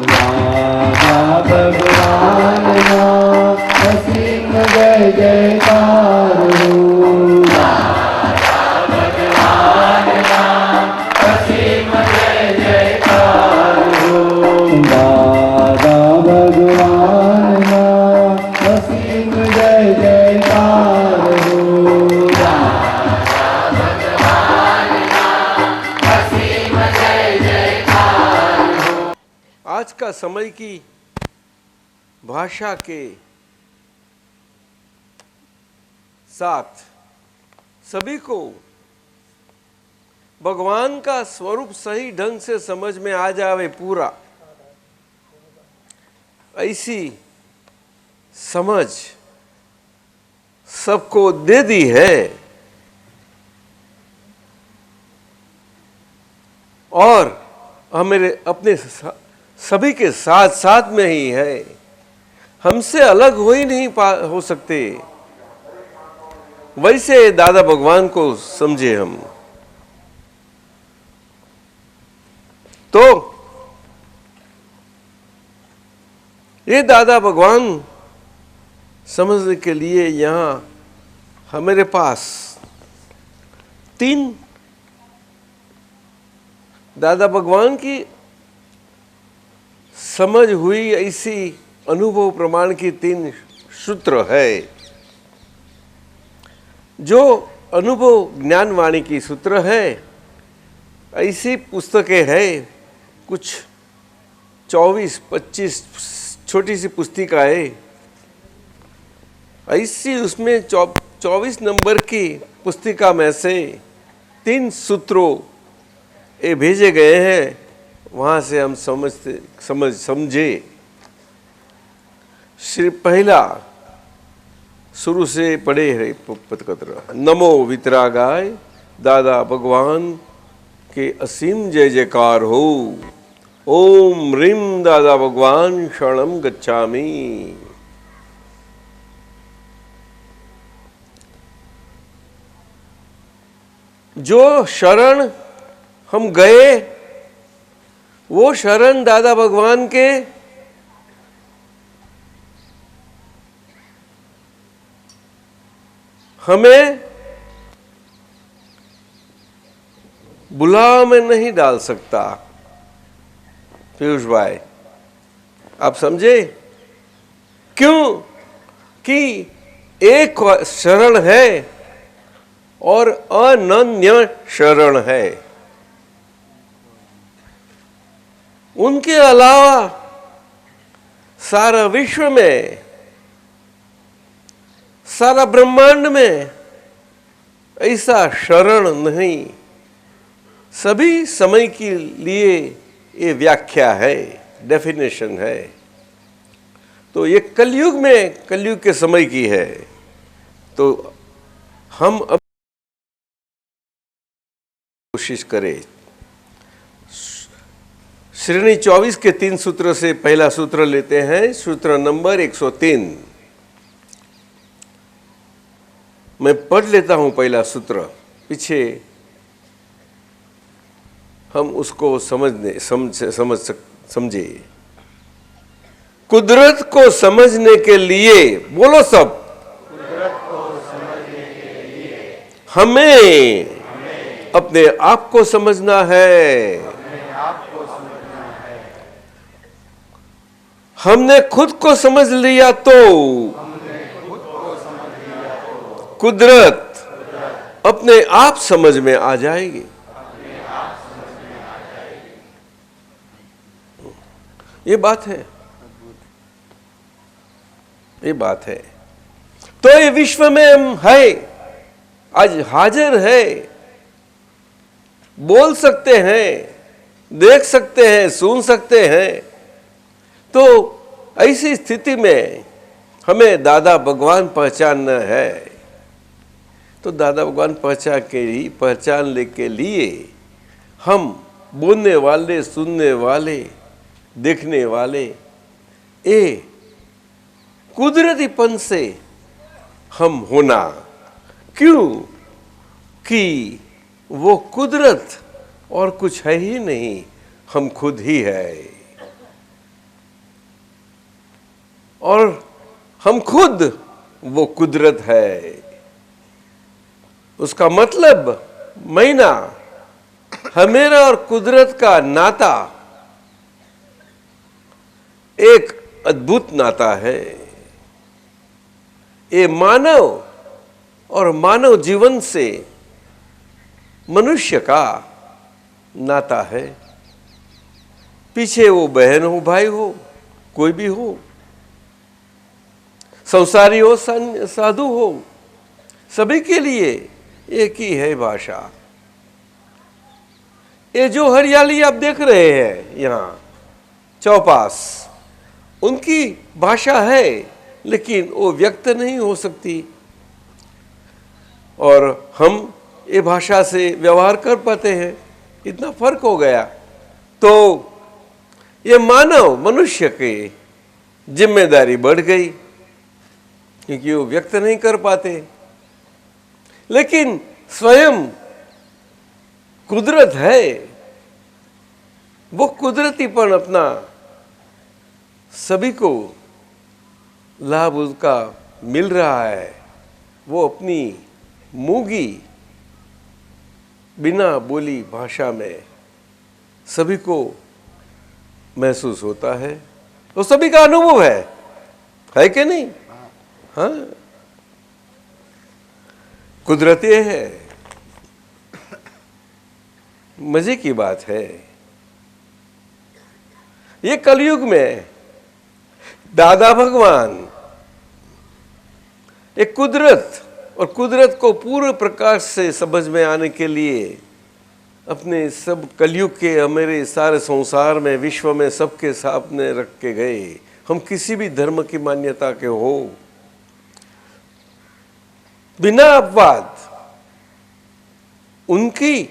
दादा भगवान ना असीम जय जयकार हो। दादा भगवान ना असीम जय जयकार हो। दादा भगवान ना असीम जय जयकार हो। दादा भगवान ना असीम जय जयकार हो। आज का समय की भाषा के साथ सभी को भगवान का स्वरूप सही ढंग से समझ में आ जावे पूरा, ऐसी समझ सबको दे दी है और हमें अपने सभी के साथ साथ में ही है। हमसे अलग हो ही नहीं हो सकते। वैसे दादा भगवान को समझे हम तो ये दादा भगवान समझने के लिए यहाँ हमारे पास 3 दादा भगवान की समझ हुई ऐसी अनुभव प्रमाण की 3 सूत्र है। जो अनुभव ज्ञानवाणी की सूत्र है, ऐसी पुस्तकें है कुछ 24-25 छोटी सी पुस्तिकाएं ऐसी, उसमें 24 नंबर की पुस्तिका में से 3 सूत्रों ये भेजे गए हैं। वहाँ से हम समझे। श्री पहला शुरू से पढ़े है पत्र। नमो वितरागाय दादा भगवान के असीम जय जयकार हो। ओम ह्रीम दादा भगवान शरणम गच्छामि। जो शरण हम गए वो शरण दादा भगवान के हमें बुलाव में नहीं डाल सकता। पीयूष भाई आप समझे क्यों कि एक शरण है और अनन्य शरण है। उनके अलावा सारा विश्व में, सारा ब्रह्मांड में ऐसा शरण नहीं। सभी समय के लिए ये व्याख्या है, डेफिनेशन है। तो ये कलयुग में, कलयुग के समय की है। तो हम अब कोशिश करें। श्रेणी 24 के 3 सूत्र से पहला सूत्र लेते हैं। सूत्र नंबर 103। मैं पढ़ लेता हूं पहला सूत्र, पीछे हम उसको समझे। कुदरत को समझने के लिए, बोलो सब, कुदरत को समझने के लिए हमें अपने आप को समझना है। अपने आप को समझना है। हमने खुद को समझ लिया तो कुदरत अपने आप समझ में आ जाएगी। ये बात है, ये बात है। तो ये विश्व में हम है, आज हाजिर है, बोल सकते हैं, देख सकते हैं, सुन सकते हैं। तो ऐसी स्थिति में हमें दादा भगवान पहचानना है। तो दादा भगवान पहचानने के लिए हम बोलने वाले, सुनने वाले, देखने वाले ये कुदरतीपन से हम होना। क्यों कि वो कुदरत और कुछ है ही नहीं, हम खुद ही है। और हम खुद वो कुदरत है। उसका मतलब महीना हमेरा और कुदरत का नाता एक अद्भुत नाता है। ये मानव और मानव जीवन से मनुष्य का नाता है। पीछे वो बहन हो, भाई हो, कोई भी हो, संसारी हो, साधु हो, सभी के लिए एक ही है भाषा। ये जो हरियाली आप देख रहे हैं यहाँ चौपास, उनकी भाषा है, लेकिन वो व्यक्त नहीं हो सकती और हम ये भाषा से व्यवहार कर पाते हैं। इतना फर्क हो गया। तो ये मानव मनुष्य की जिम्मेदारी बढ़ गई, क्योंकि वो व्यक्त नहीं कर पाते। लेकिन स्वयं कुदरत है, वो कुदरतीपन अपना सभी को लाभ उसका मिल रहा है। वो अपनी मूंगी बिना बोली भाषा में सभी को महसूस होता है, वो सभी का अनुभव है कि नहीं? हाँ, कुदरती है। मजे की बात है, ये कलयुग में दादा भगवान एक कुदरत और कुदरत को पूर्ण प्रकाश से समझ में आने के लिए अपने सब कलयुग के हमारे सारे संसार में, विश्व में सबके सामने रख के गए। हम किसी भी धर्म की मान्यता के हो, बिना अपवाद उनकी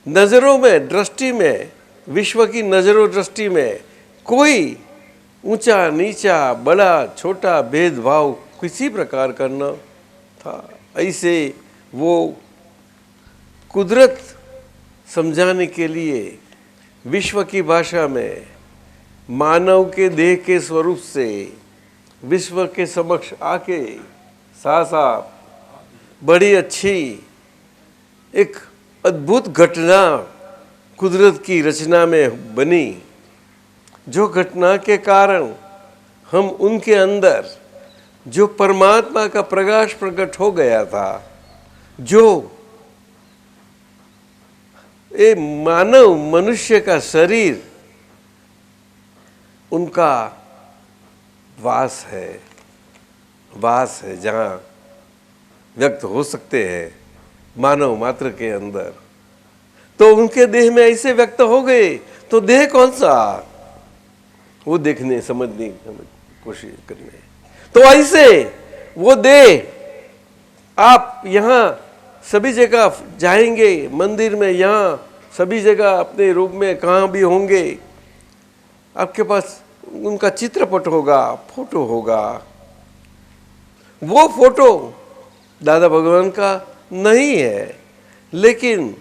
नजरों में, दृष्टि में, विश्व की नजरों दृष्टि में कोई ऊंचा नीचा, बड़ा छोटा भेदभाव किसी प्रकार का न था। ऐसे वो कुदरत समझाने के लिए विश्व की भाषा में मानव के देह के स्वरूप से विश्व के समक्ष आके साफ बड़ी अच्छी एक अद्भुत घटना कुदरत की रचना में बनी, जो घटना के कारण हम उनके अंदर जो परमात्मा का प्रकाश प्रकट हो गया था, जो ये मानव मनुष्य का शरीर उनका वास है जहाँ व्यक्त हो सकते हैं मानव मात्र के अंदर। तो उनके देह में ऐसे व्यक्त हो गए, तो देह कौन सा, वो देखने समझने की कोशिश करने। तो ऐसे वो देह आप यहाँ सभी जगह जाएंगे, मंदिर में, यहाँ सभी जगह अपने रूप में कहाँ भी होंगे, आपके पास उनका चित्रपट होगा, फोटो होगा। वो फोटो दादा भगवान का नहीं है, लेकिन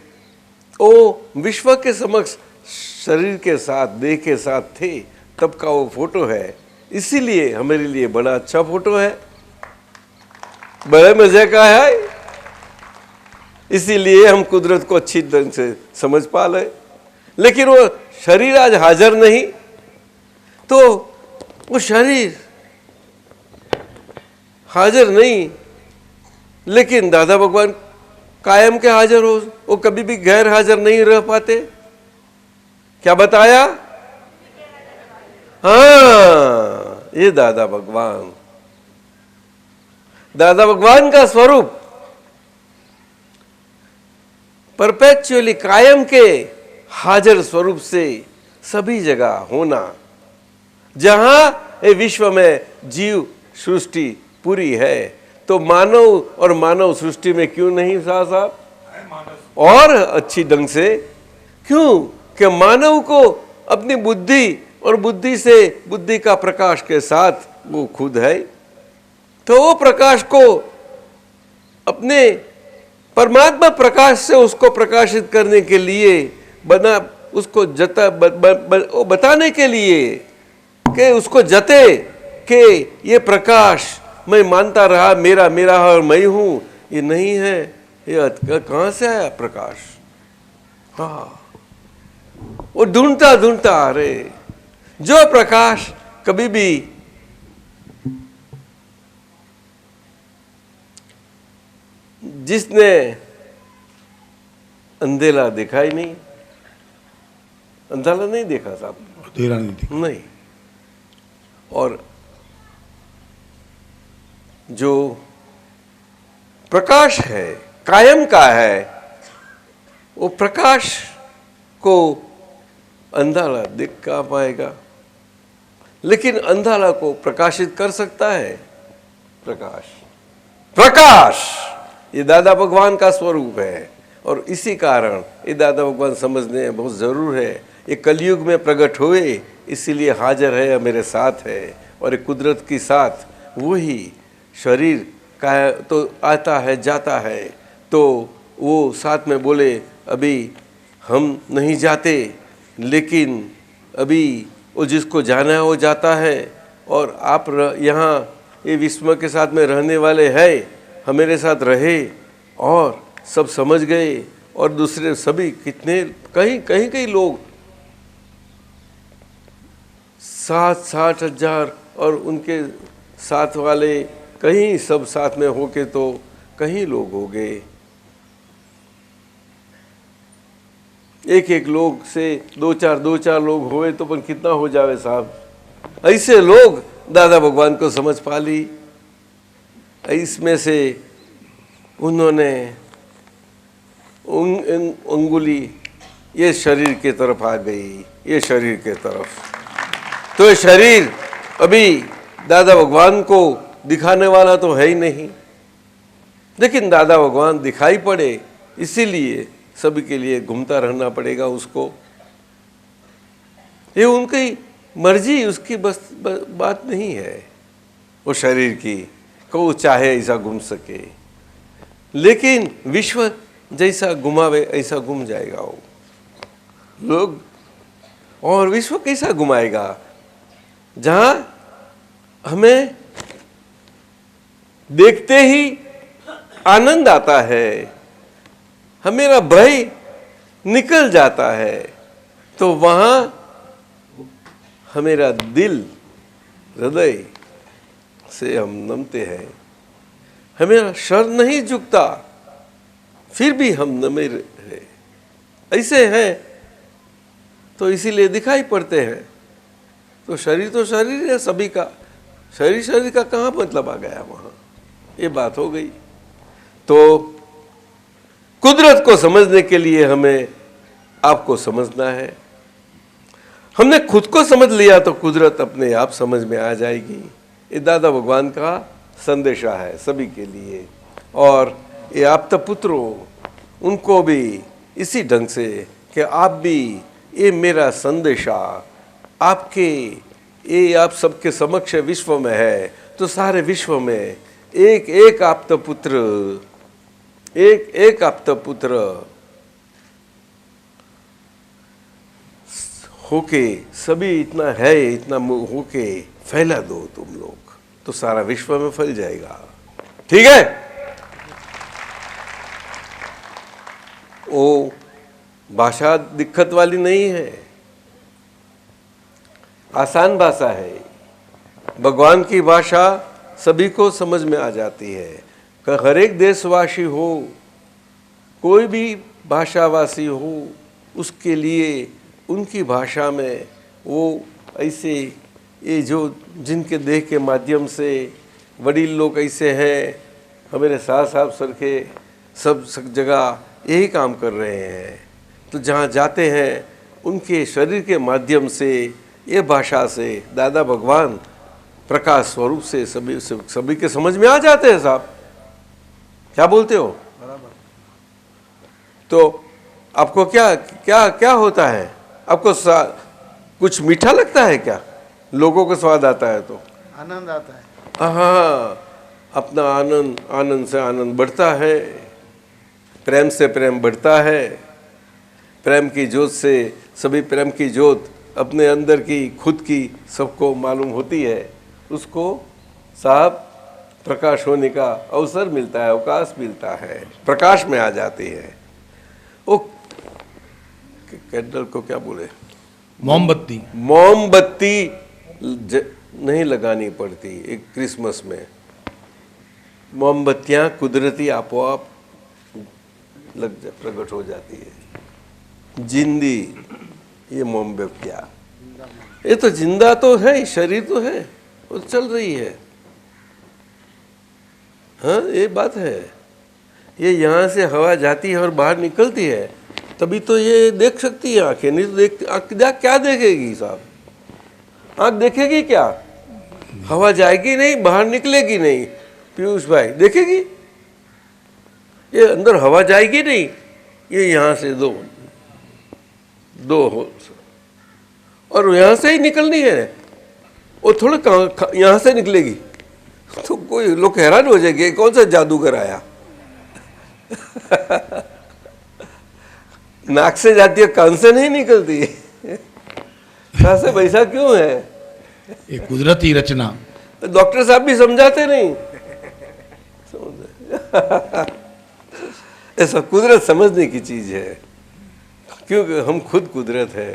वो विश्व के समक्ष शरीर के साथ, देह के साथ थे, तब का वो फोटो है। इसीलिए हमारे लिए बड़ा अच्छा फोटो है, बड़े मजे का है। इसीलिए हम कुदरत को अच्छी ढंग से समझ पा ले। लेकिन वो शरीर आज हाजिर नहीं, तो वो शरीर हाजिर नहीं, लेकिन दादा भगवान कायम के हाजिर हो, वो कभी भी गैर हाजिर नहीं रह पाते। क्या बताया? हाँ, ये दादा भगवान का स्वरूप परपेचुअली कायम के हाजिर स्वरूप से सभी जगह होना, जहां ये विश्व में जीव सृष्टि पूरी है, तो मानव और मानव सृष्टि में क्यों नहीं साहब? और अच्छी ढंग से क्यों? कि मानव को अपनी बुद्धि और बुद्धि से, बुद्धि का प्रकाश के साथ वो खुद है, तो वो प्रकाश को अपने परमात्मा प्रकाश से उसको प्रकाशित करने के लिए बना, उसको बताने के लिए कि उसको जते कि ये प्रकाश मैं मानता रहा मेरा मेरा और मैं हूं, ये नहीं है। ये कहां से आया प्रकाश? हाँ, वो ढूंढता ढूंढता आ रहे। जो प्रकाश कभी भी जिसने अंधेला देखा ही नहीं, अंधेला नहीं देखा साहब, अंधेरा नहीं देखा नहीं। और जो प्रकाश है, कायम का है, वो प्रकाश को अंधाला देख का पाएगा, लेकिन अंधाला को प्रकाशित कर सकता है प्रकाश। प्रकाश ये दादा भगवान का स्वरूप है, और इसी कारण ये दादा भगवान समझने बहुत ज़रूर है। ये कलयुग में प्रकट हुए, इसीलिए हाजिर है, मेरे साथ है, और ये कुदरत के साथ वही शरीर का तो आता है जाता है, तो वो साथ में बोले अभी हम नहीं जाते, लेकिन अभी वो जिसको जाना है वो जाता है, और आप यहाँ ये विश्व के साथ में रहने वाले हैं, हमारे साथ रहे, और सब समझ गए। और दूसरे सभी कितने कहीं लोग 60 हजार और उनके साथ वाले कहीं सब साथ में होके तो कहीं लोग हो गए। एक लोग से दो चार लोग होए तो पर कितना हो जावे साहब। ऐसे लोग दादा भगवान को समझ पा ली। इसमें से उन्होंने उंगली ये शरीर के तरफ आ गई, ये शरीर के तरफ। तो ये शरीर अभी दादा भगवान को दिखाने वाला तो है ही नहीं, लेकिन दादा भगवान दिखाई पड़े, इसीलिए सभी के लिए घूमता रहना पड़ेगा उसको। ये उनकी मर्जी, उसकी बस बात नहीं है वो शरीर की, को चाहे ऐसा घूम सके, लेकिन विश्व जैसा घुमावे ऐसा घूम जाएगा वो लोग। और विश्व कैसा घुमाएगा? जहां हमें देखते ही आनंद आता है, हमेरा भय निकल जाता है, तो वहां हमेरा दिल हृदय से हम नमते हैं, हमेरा सर नहीं झुकता, फिर भी हम नमे रहे। ऐसे हैं तो इसीलिए दिखाई पड़ते हैं। तो शरीर है सभी का, शरीर का कहाँ मतलब आ गया वहाँ, ये बात हो गई। तो कुदरत को समझने के लिए हमें आपको समझना है। हमने खुद को समझ लिया तो कुदरत अपने आप समझ में आ जाएगी। ये दादा भगवान का संदेशा है सभी के लिए। और ये आप तो पुत्रों, उनको भी इसी ढंग से कि आप भी, ये मेरा संदेशा आपके, ये आप सबके समक्ष विश्व में है, तो सारे विश्व में एक आप तो पुत्र, एक आप तो पुत्र होके सभी इतना है, इतना होके फैला दो तुम लोग, तो सारा विश्व में फैल जाएगा। ठीक है? वो भाषा दिक्कत वाली नहीं है, आसान भाषा है। भगवान की भाषा सभी को समझ में आ जाती है। हर एक देशवासी हो, कोई भी भाषावासी हो, उसके लिए उनकी भाषा में वो ऐसे, ये जो जिनके देह के माध्यम से वडील लोग ऐसे हैं, हमारे साहब सर के सब जगह यही काम कर रहे हैं। तो जहाँ जाते हैं उनके शरीर के माध्यम से, ये भाषा से दादा भगवान प्रकाश स्वरूप से सभी के समझ में आ जाते हैं साहब। क्या बोलते हो? बराबर। तो आपको क्या क्या क्या होता है? आपको कुछ मीठा लगता है क्या? लोगों को स्वाद आता है तो आनंद आता है। हाँ, अपना आनंद से आनंद बढ़ता है, प्रेम से प्रेम बढ़ता है, प्रेम की ज्योत से सभी प्रेम की ज्योत अपने अंदर की खुद की सबको मालूम होती है। उसको साहब प्रकाश होने का अवसर मिलता है, अवकाश मिलता है, प्रकाश में आ जाती है। वो कैंडल को क्या बोले, मोमबत्ती। मोमबत्ती नहीं लगानी पड़ती। एक क्रिसमस में मोमबत्तियां कुदरती आपोआप प्रकट हो जाती है। जिंदी ये मोमबत्तियां, ये तो जिंदा तो है, शरीर तो है, वो चल रही है। हाँ, ये बात है। ये यहाँ से हवा जाती है और बाहर निकलती है, तभी तो ये देख सकती है आंखें, नहीं तो देख क्या देखेगी साहब? आंख देखेगी क्या? हवा जाएगी नहीं, बाहर निकलेगी नहीं। पीयूष भाई देखेगी? ये अंदर हवा जाएगी नहीं, ये यहाँ से दो हो और यहाँ से ही निकलनी है, वो थोड़ा यहाँ से निकलेगी। तो कोई लोग हैरान हो जाएंगे, कौन सा जादूगर आया। नाक से जाती है, कान से नहीं निकलती। कहाँ से वैसा क्यों है? ये कुदरती रचना। डॉक्टर साहब भी समझाते नहीं। ऐसा कुदरत समझने की चीज है, क्योंकि हम खुद कुदरत है।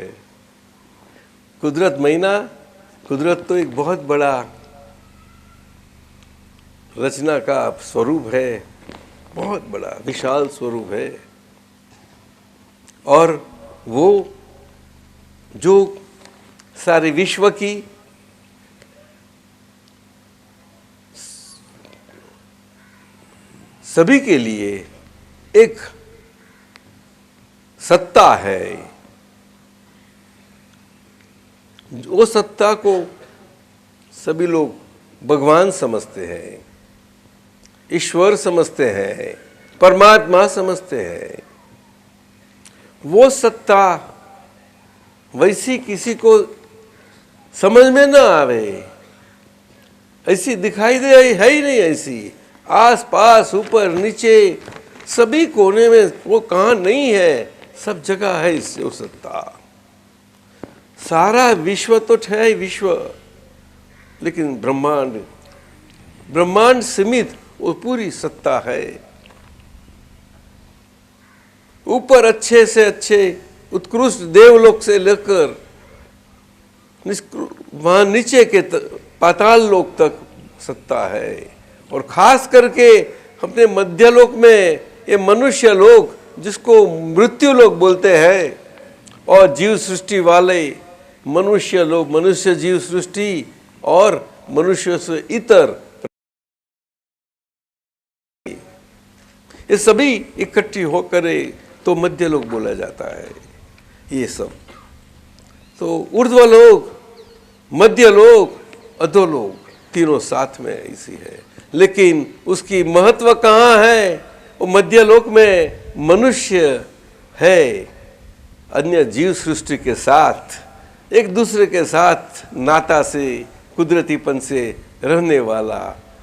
कुदरत महीना, कुदरत तो एक बहुत बड़ा रचना का स्वरूप है, बहुत बड़ा विशाल स्वरूप है। और वो जो सारे विश्व की सभी के लिए एक सत्ता है, वो सत्ता को सभी लोग भगवान समझते हैं, ईश्वर समझते हैं, परमात्मा समझते हैं। वो सत्ता वैसी किसी को समझ में ना आवे, ऐसी दिखाई दे है ही नहीं। ऐसी आस पास ऊपर नीचे सभी कोने में वो कहाँ नहीं है, सब जगह है इससे वो सत्ता। सारा विश्व तो है विश्व, लेकिन ब्रह्मांड सीमित वो पूरी सत्ता है। ऊपर अच्छे से अच्छे उत्कृष्ट देवलोक से लेकर वहां नीचे के पाताल लोक तक सत्ता है। और खास करके अपने मध्यलोक में ये मनुष्य लोक, जिसको मृत्यु लोक बोलते हैं, और जीव सृष्टि वाले मनुष्य लोग, मनुष्य जीव सृष्टि और मनुष्य से इतर, ये सभी इकट्ठी होकर तो मध्य लोक बोला जाता है। ये सब तो ऊर्ध्वलोक, मध्य लोक, अधोलोक तीनों साथ में इसी है। लेकिन उसकी महत्व कहाँ है? वो मध्य लोक में मनुष्य है, अन्य जीव सृष्टि के साथ एक दूसरे के साथ नाता से, कुदरतीपन से रहने वाला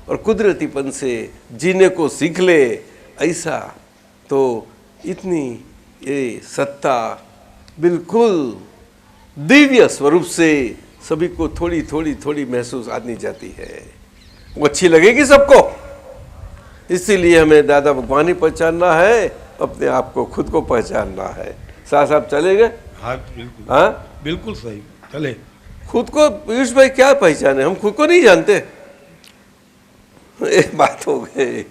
और कुदरतीपन से जीने को सीख ले, ऐसा। तो इतनी ये सत्ता बिल्कुल दिव्य स्वरूप से सभी को थोड़ी थोड़ी थोड़ी महसूस आनी जाती है। वो अच्छी लगेगी सबको, इसीलिए हमें दादा भगवानी पहचानना है, अपने आप को खुद को पहचानना है। साहब चले गए? हाँ बिल्कुल, हाँ बिल्कुल सही, चले। खुद को पीयूष भाई क्या पहचाने, हम खुद को नहीं जानते। एक बात हो गई।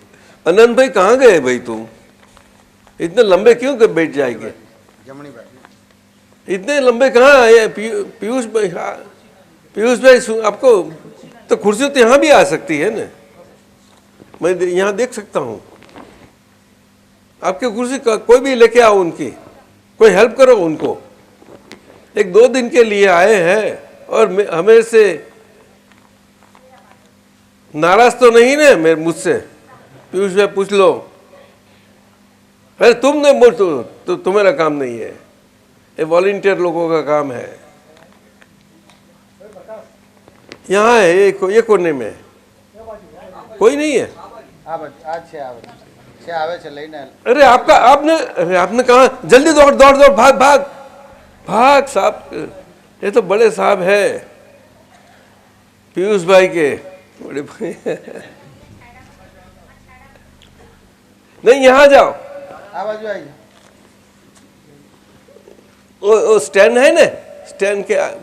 अनंत भाई कहाँ गए भाई? तुम इतने लंबे क्यों कर बैठ जाएंगे? इतने लंबे कहाँ आए पीयूष भाई? हाँ पीयूष भाई, आपको तो कुर्सी तो यहाँ भी आ सकती है ना, मैं यहाँ देख सकता हूँ। आपकी कुर्सी कोई भी लेके आओ, उनकी कोई हेल्प करो उनको। 1-2 दिन के लिए आए हैं और हमें से नाराज तो नहीं ना मेरे मुझसे? पीयूष भाई पूछ लो। अरे तुमने बोल तो तुम्हारा काम नहीं है, ये वॉलंटियर लोगों का काम है। यहाँ है ये कोने में कोई नहीं है। अरे आपने कहा जल्दी दौड़ दौड़ दौड़ भाग भाग भाग। साहब ये तो बड़े साहब है, पीयूष भाई के बड़े भाई नहीं, यहाँ जाओ, आ बाजू आइए। वो स्टैंड है ना, स्टैंड के आप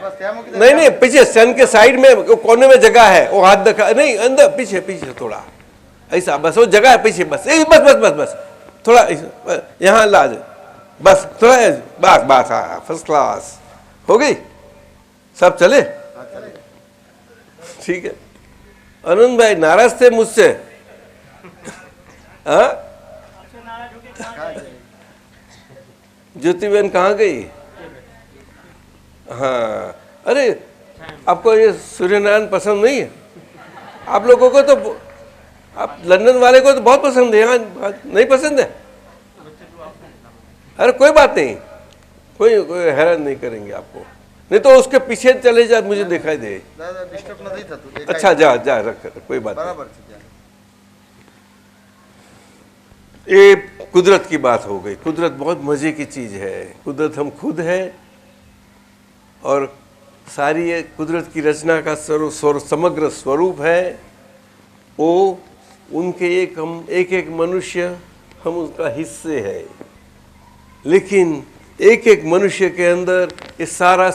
बस क्या मुझे नहीं नहीं, पीछे स्टैंड के साइड में वो कोने में जगह है, वो हाथ दिखा नहीं, अंदर पीछे पीछे थोड़ा ऐसा, बस वो जगह है पीछे, बस बस बस बस बस थोड़ा यहाँ ला दे, बस थोड़ा बस बस, हाँ फर्स्ट क्लास हो गई, सब चले ठीक है। आनंद भाई नाराज थे मुझसे, हाँ? ज्योति बहन कहाँ गई? हाँ, अरे आपको ये सूर्यनारायण पसंद नहीं है? आप लोगों को तो, आप लंदन वाले को तो बहुत पसंद है, यहाँ नहीं पसंद है? अरे कोई बात नहीं, कोई हैरान नहीं करेंगे आपको, नहीं तो उसके पीछे चले जा, मुझे दिखाई दे। दादा डिस्टर्ब नहीं था तू। अच्छा जा जा रख, कोई बात नहीं। बराबर से जा। ये कुदरत की बात हो गई। कुदरत बहुत मजे की चीज है। कुदरत हम खुद है और सारी ये कुदरत की रचना का समग्र स्वरूप है। वो उनके हम एक मनुष्य, हम उसका हिस्से है, लेकिन एक मनुष्य के अंदर ये सारा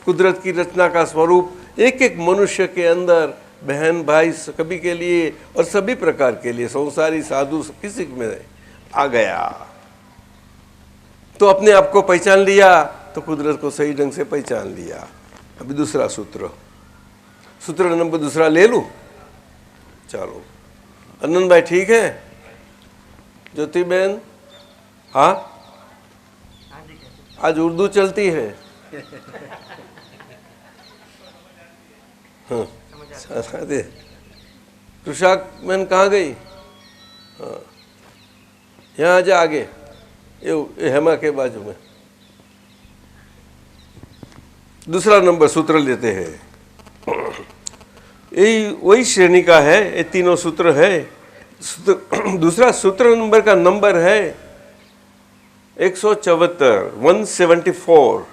कुदरत की रचना का स्वरूप एक मनुष्य के अंदर, बहन भाई सभी के लिए और सभी प्रकार के लिए, संसारी साधु किसी में आ गया। तो अपने आप को पहचान लिया तो कुदरत को सही ढंग से पहचान लिया। अभी दूसरा सूत्र नंबर दूसरा ले लूं? चलो, आनंद भाई ठीक है? ज्योति बहन, हाँ आज उर्दू चलती है। हाँ, तुषार बहन कहाँ गई? हाँ, यहाँ जा आगे, ये हेमा के बाजू में। दूसरा नंबर सूत्र लेते हैं। यही वही श्रेणी का है, ये तीनों सूत्र है। दूसरा सूत्र नंबर का नंबर है 174, 174।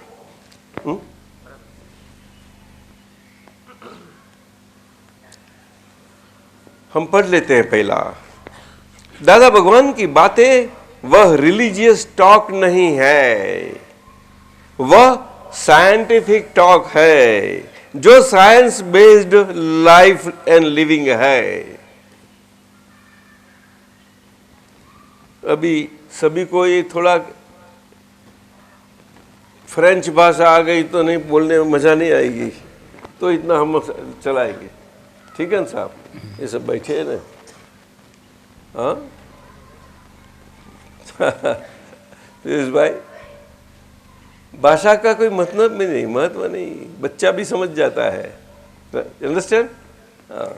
हम पढ़ लेते हैं पहला। दादा भगवान की बातें वह रिलीजियस टॉक नहीं है, वह साइंटिफिक टॉक है, जो science based life and living है। अभी सभी को ये थोड़ा फ्रेंच भाषा आ गई तो नहीं, बोलने में मजा नहीं आएगी, तो इतना हम चलाएंगे। ठीक है ना साहब? ये सब बैठे हैं ना, हाँ? पीयूष भाई, भाषा का कोई मतलब भी नहीं, महत्व नहीं, बच्चा भी समझ जाता है। अंडरस्टैंड? हाँ।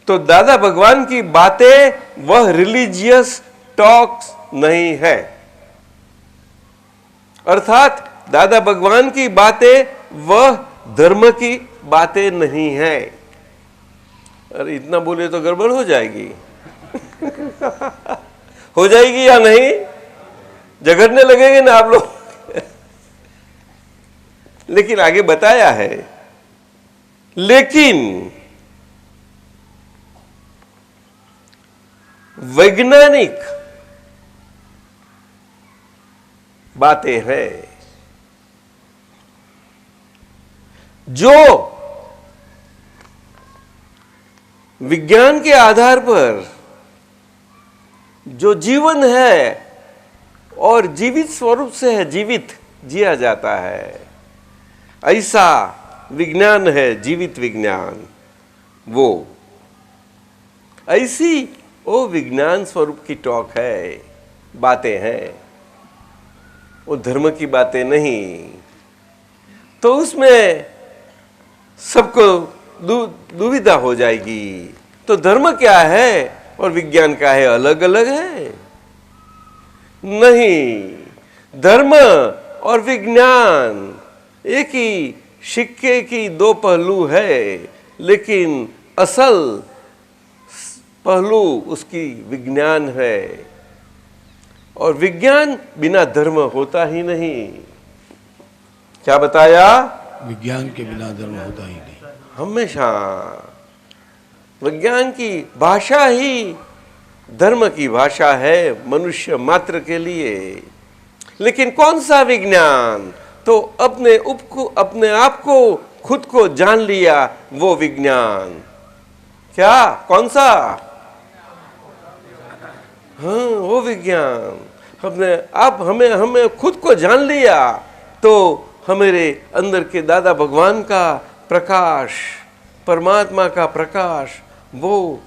तो दादा भगवान की बातें वह रिलीजियस टॉक्स नहीं है, अर्थात दादा भगवान की बातें वह धर्म की बातें नहीं है। अरे इतना बोले तो गड़बड़ हो जाएगी। हो जाएगी या नहीं? झगड़ने लगेंगे ना आप लोग। लेकिन आगे बताया है, लेकिन वैज्ञानिक बातें हैं जो विज्ञान के आधार पर जो जीवन है और जीवित स्वरूप से है, जीवित जिया जाता है, ऐसा विज्ञान है, जीवित विज्ञान। वो ऐसी वो विज्ञान स्वरूप की टॉक है, बातें हैं, वो धर्म की बातें नहीं। तो उसमें सबको दुविधा हो जाएगी। तो धर्म क्या है और विज्ञान क्या है? अलग अलग है? नहीं, धर्म और विज्ञान एक ही सिक्के की दो पहलू है, लेकिन असल पहलू उसकी विज्ञान है, और विज्ञान बिना धर्म होता ही नहीं। क्या बताया? विज्ञान के बिना धर्म होता ही नहीं। हमेशा विज्ञान की भाषा ही धर्म की भाषा है मनुष्य मात्र के लिए। लेकिन कौन सा विज्ञान? तो अपने आप को खुद को जान लिया वो विज्ञान। क्या? कौन सा? हाँ, वो विज्ञान। हमें खुद को जान लिया तो हमारे अंदर के दादा भगवान का प्रकाश, परमात्मा का प्रकाश, वो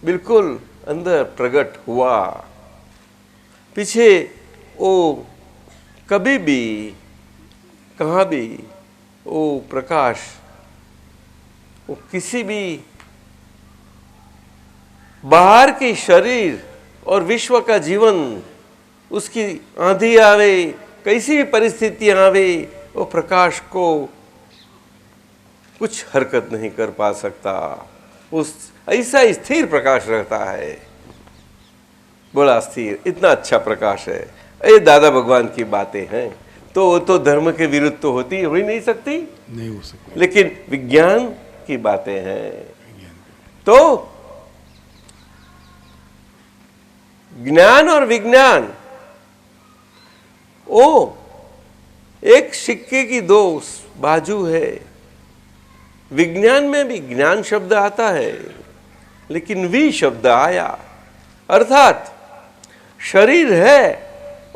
बिल्कुल अंदर प्रकट हुआ। पीछे वो कभी भी कहाँ भी वो प्रकाश, वो किसी भी बाहर की शरीर और विश्व का जीवन, उसकी आंधी आवे, कैसी भी परिस्थितियां आवे, वो प्रकाश को कुछ हरकत नहीं कर पा सकता। उस ऐसा स्थिर प्रकाश रहता है, बड़ा स्थिर, इतना अच्छा प्रकाश है। ये दादा भगवान की बातें हैं। तो वो तो धर्म के विरुद्ध तो हो ही नहीं सकती, नहीं हो सकता। लेकिन विज्ञान की बातें हैं। तो ज्ञान और विज्ञान वो एक सिक्के की दो बाजू है। विज्ञान में भी ज्ञान शब्द आता है, लेकिन वी शब्द आया, अर्थात शरीर है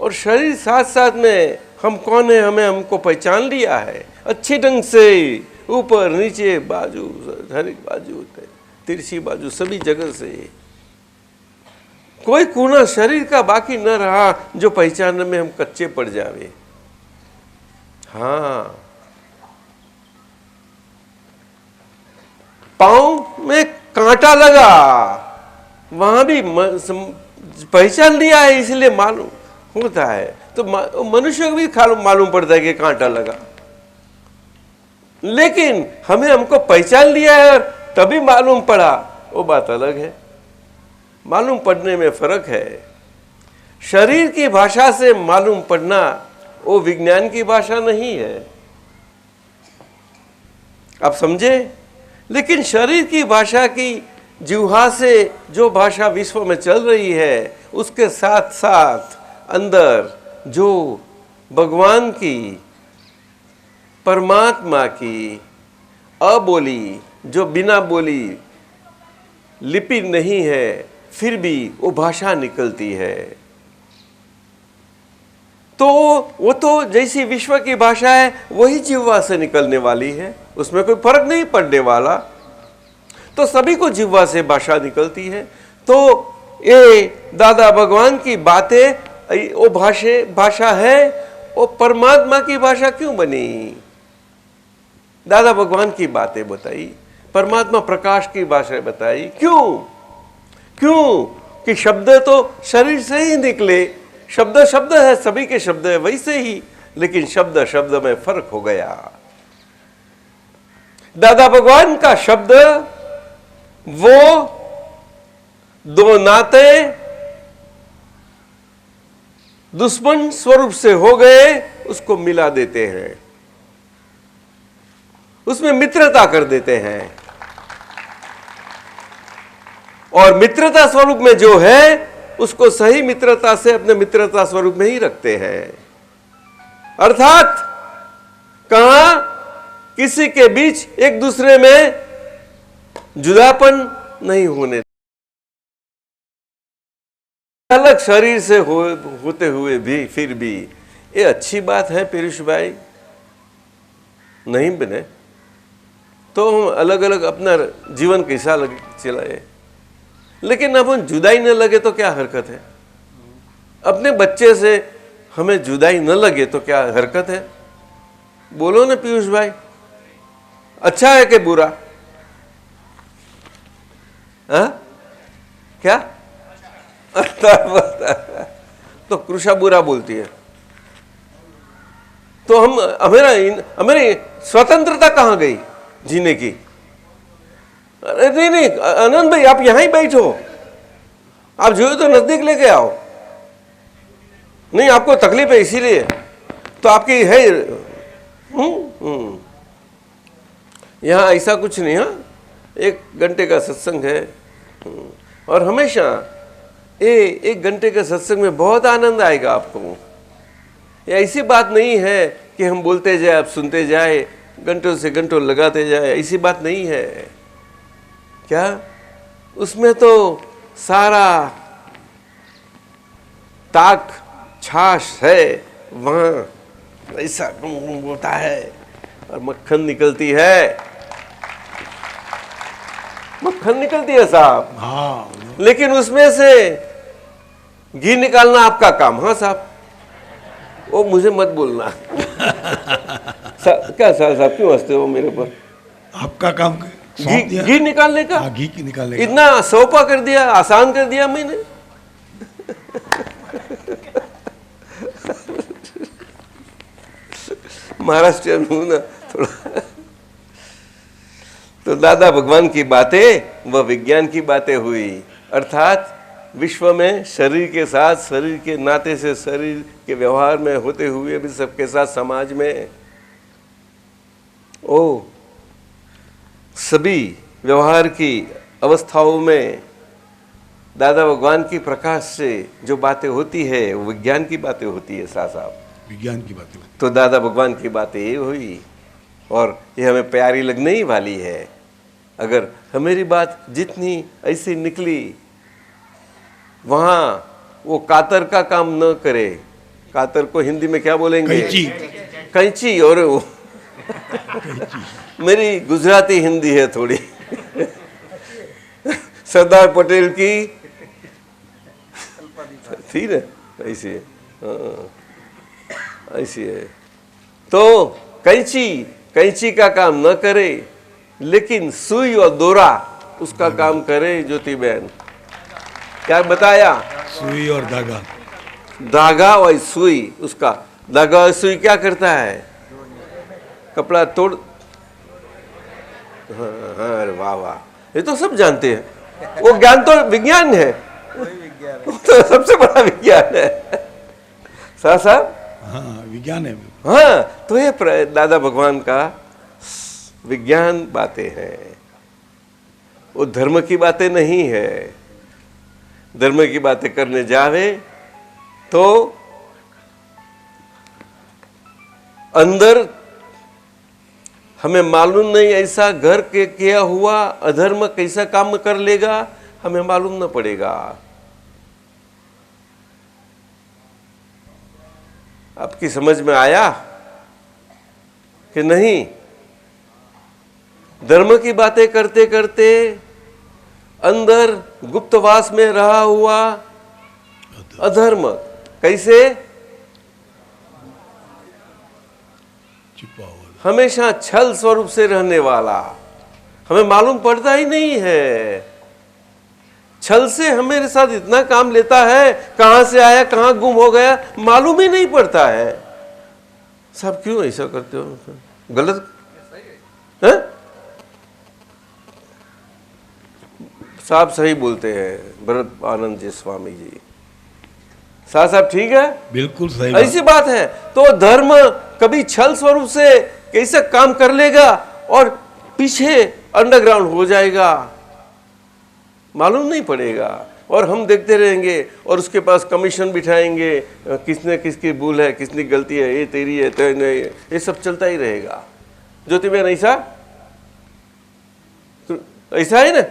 और शरीर साथ साथ में हम कौन है, हमको पहचान लिया है अच्छे ढंग से, ऊपर नीचे बाजू, हर एक बाजू, तिरछी बाजू, सभी जगह से कोई कोना शरीर का बाकी न रहा जो पहचानने में हम कच्चे पड़ जावे। हाँ, पांव में कांटा लगा, वहां भी पहचान लिया है, इसलिए मालूम होता है। तो मनुष्य को भी मालूम पड़ता है कि कांटा लगा, लेकिन हमको पहचान लिया है और तभी मालूम पड़ा, वो बात अलग है। मालूम पड़ने में फर्क है। शरीर की भाषा से मालूम पड़ना वो विज्ञान की भाषा नहीं है, आप समझे? लेकिन शरीर की भाषा की जिह्वा से जो भाषा विश्व में चल रही है, उसके साथ साथ अंदर जो भगवान की, परमात्मा की अबोली, जो बिना बोली लिपि नहीं है, फिर भी वो भाषा निकलती है। तो वो तो जैसी विश्व की भाषा है वही जिह्वा से निकलने वाली है, उसमें कोई फर्क नहीं पड़ने वाला। तो सभी को जिह्वा से भाषा निकलती है। तो ये दादा भगवान की बातें, वो भाषा है, वो परमात्मा की भाषा क्यों बनी? दादा भगवान की बातें बताई, परमात्मा प्रकाश की भाषा बताई। क्यों? कि शब्द तो शरीर से ही निकले, शब्द शब्द है, सभी के शब्द है वैसे ही, लेकिन शब्द शब्द में फर्क हो गया। दादा भगवान का शब्द वो दो नाते दुश्मन स्वरूप से हो गए, उसको मिला देते हैं, उसमें मित्रता कर देते हैं, और मित्रता स्वरूप में जो है उसको सही मित्रता से अपने मित्रता स्वरूप में ही रखते हैं। अर्थात कहां किसी के बीच एक दूसरे में जुदापन नहीं होने, अलग शरीर से होते हुए भी फिर भी ये अच्छी बात है पीयूष भाई। नहीं बने तो हम अलग अलग अपना जीवन कैसा चलाए, लेकिन अब हम जुदाई न लगे तो क्या हरकत है? अपने बच्चे से हमें जुदाई न लगे तो क्या हरकत है? बोलो ना पीयूष भाई, अच्छा है कि बुरा? हाँ, क्या? तो कृषा बुरा बोलती है, तो हमारी स्वतंत्रता कहां गई जीने की? अरे नहीं, आनंद भाई आप यहां ही बैठो, आप जो तो नजदीक लेके आओ। नहीं, आपको तकलीफ है इसीलिए तो आपकी है यहाँ ऐसा कुछ नहीं। हाँ, 1 घंटे का सत्संग है और हमेशा 1 घंटे के सत्संग में बहुत आनंद आएगा आपको। ये ऐसी बात नहीं है कि हम बोलते जाए आप सुनते जाए, घंटों से घंटों लगाते जाए, ऐसी बात नहीं है। क्या उसमें तो सारा ताक छाछ है, वहाँ ऐसा गुम होता है और मक्खन निकलती है, मक्खन निकलती है साहब। हाँ, लेकिन उसमें से घी निकालना आपका काम। हाँ साहब, वो मुझे मत बोलना। क्या साहब क्यों हंसते हो मेरे पर? आपका काम घी निकालने का। हाँ, घी की निकालने का। इतना सौपा कर दिया, आसान कर दिया मैंने। महाराष्ट्रियन हूं ना थोड़ा। तो दादा भगवान की बातें वह विज्ञान की बातें हुई, अर्थात विश्व में शरीर के साथ, शरीर के नाते से, शरीर के व्यवहार में होते हुए भी सबके साथ समाज में सभी व्यवहार की अवस्थाओं में दादा भगवान की प्रकाश से जो बातें होती है वो विज्ञान की बातें होती है साहब, विज्ञान की बातें। तो दादा भगवान की बातें ये हुई और ये हमें प्यारी लगने ही वाली है। अगर हमारी बात जितनी ऐसी निकली, वहाँ वो कातर का काम न करे। कातर को हिंदी में क्या बोलेंगे? कैंची। कैंची। और वो मेरी गुजराती हिंदी है थोड़ी। सरदार पटेल की थी ना, ऐसी है। हाँ, ऐसी है। तो कैंची का काम न करे, लेकिन सुई और दोरा उसका काम करे। ज्योति बहन क्या बताया? सुई और धागा। धागा और सुई, उसका धागा और सुई क्या करता है? कपड़ा तोड़। हाँ हाँ, अरे वाह वाह, ये तो सब जानते हैं। वो ज्ञान तो विज्ञान है, तो सबसे बड़ा विज्ञान है साहब। हाँ, विज्ञान है। हाँ, तो ये दादा भगवान का विज्ञान बातें हैं, वो धर्म की बातें नहीं है। धर्म की बातें करने जावे तो अंदर हमें मालूम नहीं, ऐसा घर के किया हुआ अधर्म कैसा काम कर लेगा हमें मालूम न पड़ेगा। आपकी समझ में आया कि नहीं? धर्म की बातें करते करते अंदर गुप्तवास में रहा हुआ अधर्म कैसे छिपा हुआ, हमेशा छल स्वरूप से रहने वाला हमें मालूम पड़ता ही नहीं है। छल से हमारे साथ इतना काम लेता है, कहां से आया कहां गुम हो गया मालूम ही नहीं पड़ता है। सब क्यों ऐसा करते हो? गलत है? साहब सही बोलते हैं भरत आनंद जी स्वामी जी। साहब ठीक है, बिल्कुल सही ऐसी बात है। तो धर्म कभी छल स्वरूप से कैसे काम कर लेगा और पीछे अंडरग्राउंड हो जाएगा, मालूम नहीं पड़ेगा। और हम देखते रहेंगे और उसके पास कमीशन बिठाएंगे, किसने किसकी भूल है, किसने गलती है, ये तेरी है, तेरी नहीं, ये सब चलता ही रहेगा। ज्योति बहन ऐसा ऐसा है ना?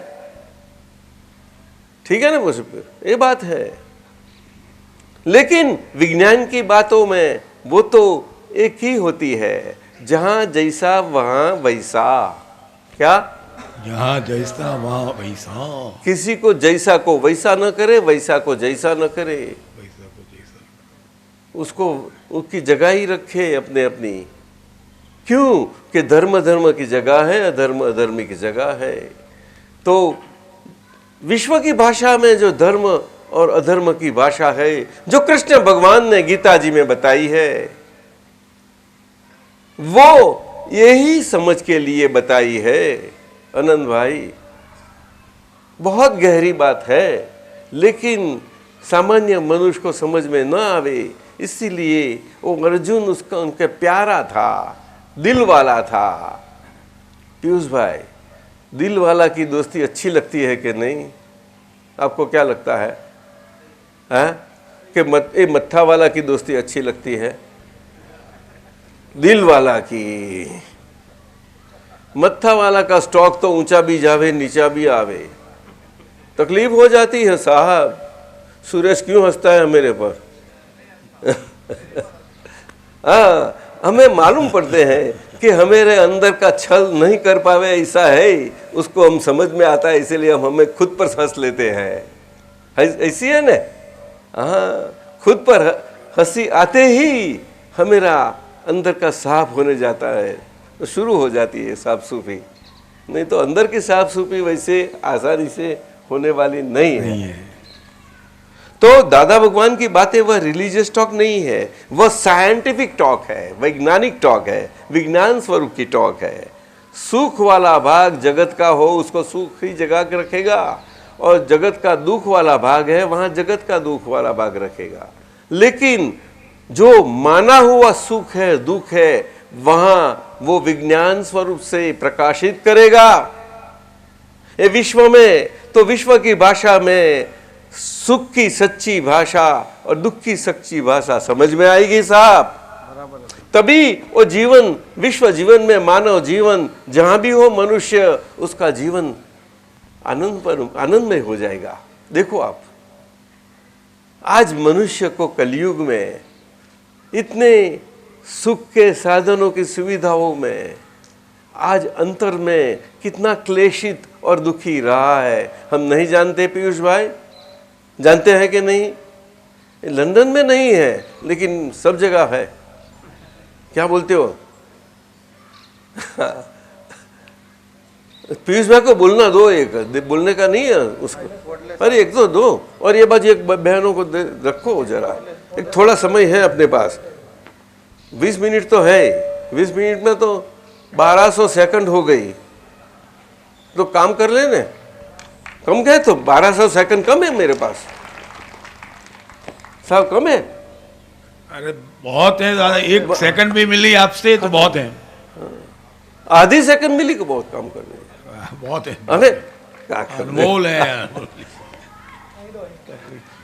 ठीक है ना? वो सब ये बात है। लेकिन विज्ञान की बातों में वो तो एक ही होती है, जहां जैसा वहां वैसा। क्या? जहाँ जैसा वहाँ वैसा। किसी को जैसा को वैसा न करे, वैसा को जैसा न करे, वैसा को जैसा। उसको उसकी जगह ही रखे अपने अपनी। क्यों? कि धर्म धर्म की जगह है, अधर्म अधर्म की जगह है। तो विश्व की भाषा में जो धर्म और अधर्म की भाषा है, जो कृष्ण भगवान ने गीता जी में बताई है, वो यही समझ के लिए बताई है। आनंद भाई, बहुत गहरी बात है, लेकिन सामान्य मनुष्य को समझ में न आवे, इसीलिए वो अर्जुन उसका उनके प्यारा था। दिल वाला था। पीयूष भाई, दिल वाला की दोस्ती अच्छी लगती है कि नहीं? आपको क्या लगता है? कि मत्था वाला की दोस्ती अच्छी लगती है? दिल वाला की। मत्था वाला का स्टॉक तो ऊंचा भी जावे नीचा भी आवे, तकलीफ हो जाती है साहब। सुरेश क्यों हंसता है मेरे पर? हमें मालूम पड़ते हैं कि हमारे अंदर का छल नहीं कर पावे, ऐसा है, उसको हम समझ में आता है, इसीलिए हम हमें खुद पर हंस लेते हैं। ऐसी है ना? हाँ, खुद पर हंसी आते ही हमारा अंदर का साफ होने जाता है, तो शुरू हो जाती है साफ सूफी। नहीं तो अंदर की साफ सूफी वैसे आसानी से होने वाली नहीं है। तो दादा भगवान की बातें वह रिलीजियस टॉक नहीं है, वह साइंटिफिक टॉक है, वैज्ञानिक टॉक है, विज्ञान स्वरूप की टॉक है। सुख वाला भाग जगत का हो उसको सुख ही जगा के रखेगा, और जगत का दुख वाला भाग है वहां जगत का दुख वाला भाग रखेगा। लेकिन जो माना हुआ सुख है दुख है वहां वो विज्ञान स्वरूप से प्रकाशित करेगा। ये विश्व में तो विश्व की भाषा में सुख की सच्ची भाषा और दुख की सच्ची भाषा समझ में आएगी साहब। तभी वो जीवन, विश्व जीवन में मानव जीवन जहां भी हो मनुष्य, उसका जीवन आनंदमय हो जाएगा। देखो आप, आज मनुष्य को कलयुग में इतने सुख के साधनों की सुविधाओं में आज अंतर में कितना क्लेशित और दुखी रहा है, हम नहीं जानते। पीयूष भाई, जानते हैं कि नहीं? लंदन में नहीं है लेकिन सब जगह है। क्या बोलते हो? पीयूष भाई को बोलना दो, एक बोलने का नहीं है उसको, अरे एक तो दो, और ये बात एक बहनों को रखो जरा, एक थोड़ा समय है अपने पास, 20 मिनट तो है। 20 मिनट में तो 1200 सेकंड हो गई, तो काम कर लेने। कम गए तो 1200 सेकंड कम है मेरे पास साहब, कम है। अरे बहुत है दादा, एक सेकंड भी मिली आपसे तो बहुत है। आधी सेकंड मिली को बहुत काम कर रहे, बहुत है। अरे अनमोल है।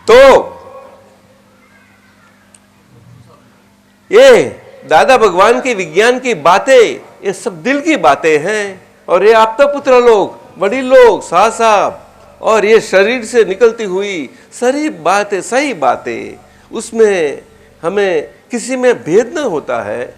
तो ये दादा भगवान की विज्ञान की बातें, ये सब दिल की बातें हैं। और ये आपता पुत्र लोग, बड़ी लोग, साहब, और ये शरीर से निकलती हुई सारी बातें, सही बातें, उसमें हमें किसी में भेद न होता है।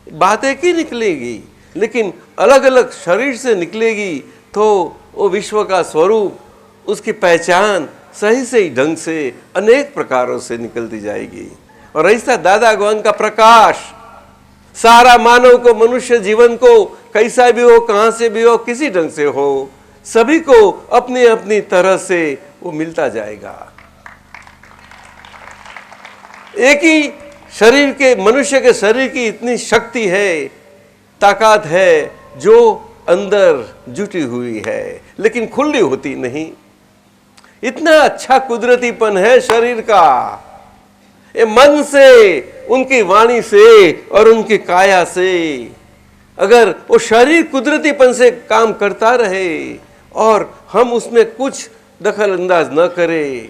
बातें की निकलेगी, लेकिन अलग अलग शरीर से निकलेगी तो वो विश्व का स्वरूप, उसकी पहचान सही सही ढंग से अनेक प्रकारों से निकलती जाएगी। और ऐसा दादा भगवान का प्रकाश सारा मानव को, मनुष्य जीवन को, कैसा भी हो, कहां से भी हो, किसी ढंग से हो, सभी को अपनी अपनी तरह से वो मिलता जाएगा। एक ही शरीर के, मनुष्य के शरीर की इतनी शक्ति है, ताकत है, जो अंदर जुटी हुई है लेकिन खुली होती नहीं। इतना अच्छा कुदरतीपन है शरीर का। ये मन से, उनकी वाणी से और उनकी काया से, अगर वो शरीर कुदरतीपन से काम करता रहे और हम उसमें कुछ दखल अंदाज न करें,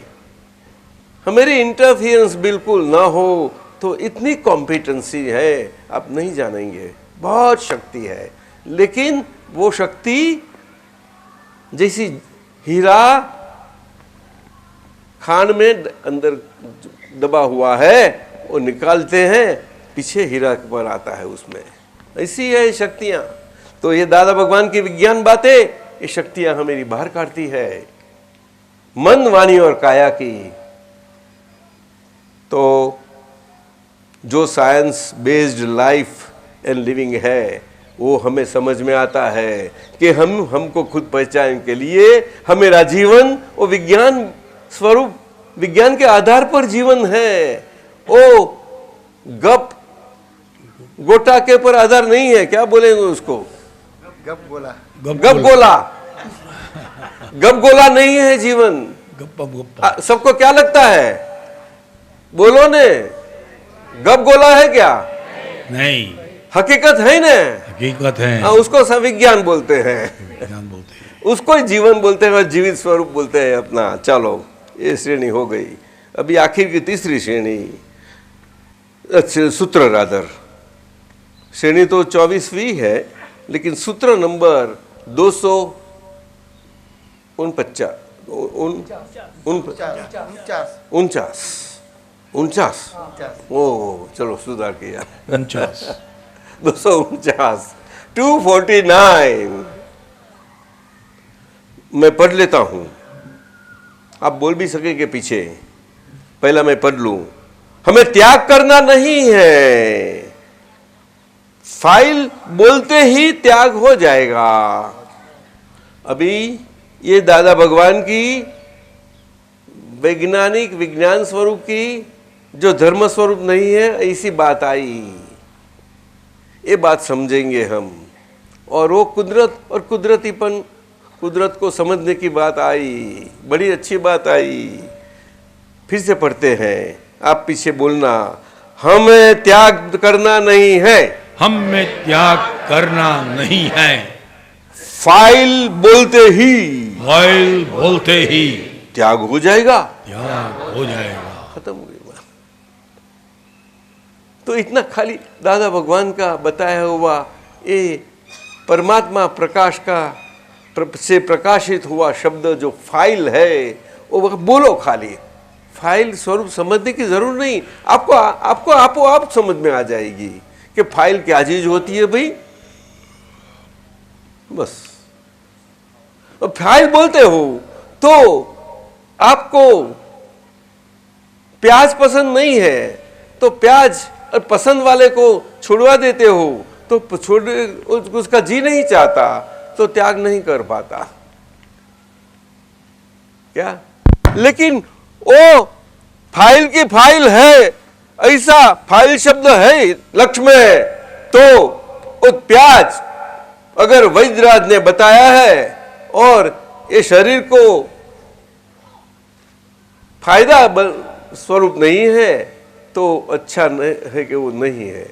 हमारी इंटरफियरेंस बिल्कुल ना हो, तो इतनी कॉम्पिटेंसी है आप नहीं जानेंगे। बहुत शक्ति है, लेकिन वो शक्ति जैसी हीरा खान में अंदर दबा हुआ है, वो निकालते हैं, पीछे हीरा पर आता है, उसमें ऐसी है शक्तियां। तो ये दादा भगवान की विज्ञान बातें, ये शक्तियां हमें बाहर काटती है, मन, वाणी और काया की। तो जो science based life and living है, वो हमें समझ में आता है कि हमको खुद पहचान के लिए हमारा जीवन वो विज्ञान स्वरूप, विज्ञान के आधार पर जीवन है। वो गप गोटा के पर आधार नहीं है, क्या बोलेंगे उसको? गप गोला। गप गोला नहीं है जीवन। सबको क्या लगता है? बोलो ने, गप गोला है क्या? नहीं। हकीकत है ना, हकीकत है, हाँ, उसको विज्ञान बोलते हैं, विज्ञान बोलते हैं। उसको ही जीवन बोलते हैं और जीवित स्वरूप बोलते हैं अपना। चलो ये श्रेणी हो गई। अभी आखिर की तीसरी श्रेणी, अच्छा सूत्र रादर, श्रेणी तो 24वीं है, लेकिन सूत्र नंबर 249। ओ चलो सुधार किया, 249, 249। मैं पढ़ लेता हूं, आप बोल भी सकेंगे पीछे, पहला मैं पढ़ लूं। हमें त्याग करना नहीं है, फाइल बोलते ही त्याग हो जाएगा। अभी ये दादा भगवान की वैज्ञानिक विज्ञान स्वरूप की जो धर्म स्वरूप नहीं है, ऐसी बात आई, ये बात समझेंगे हम। और वो कुदरत और कुदरतीपन, कुदरत को समझने की बात आई, बड़ी अच्छी बात आई। फिर से पढ़ते हैं, आप पीछे बोलना। हमें त्याग करना नहीं है, हमें त्याग करना नहीं है, फाइल बोलते ही, फाइल बोलते ही त्याग हो जाएगा, त्याग हो जाएगा। खत्म हो गई बात। तो इतना खाली दादा भगवान का बताया हुआ ये परमात्मा प्रकाश का से प्रकाशित हुआ शब्द जो फाइल है, वो बोलो खाली। फाइल स्वरूप समझने की जरूर नहीं, आपको आपको आपो आप समझ में आ जाएगी कि फाइल क्या चीज होती है भाई। बस फाइल बोलते हो तो आपको प्याज पसंद नहीं है तो प्याज और पसंद वाले को छुड़वा देते हो, तो छोड़ उसका जी नहीं चाहता तो त्याग नहीं कर पाता क्या। लेकिन वो फाइल की फाइल है, ऐसा फाइल शब्द है लक्ष्य में, तो वो प्याज अगर वैद्यराज ने बताया है और ये शरीर को फायदा स्वरूप नहीं है तो अच्छा नहीं है कि वो नहीं है,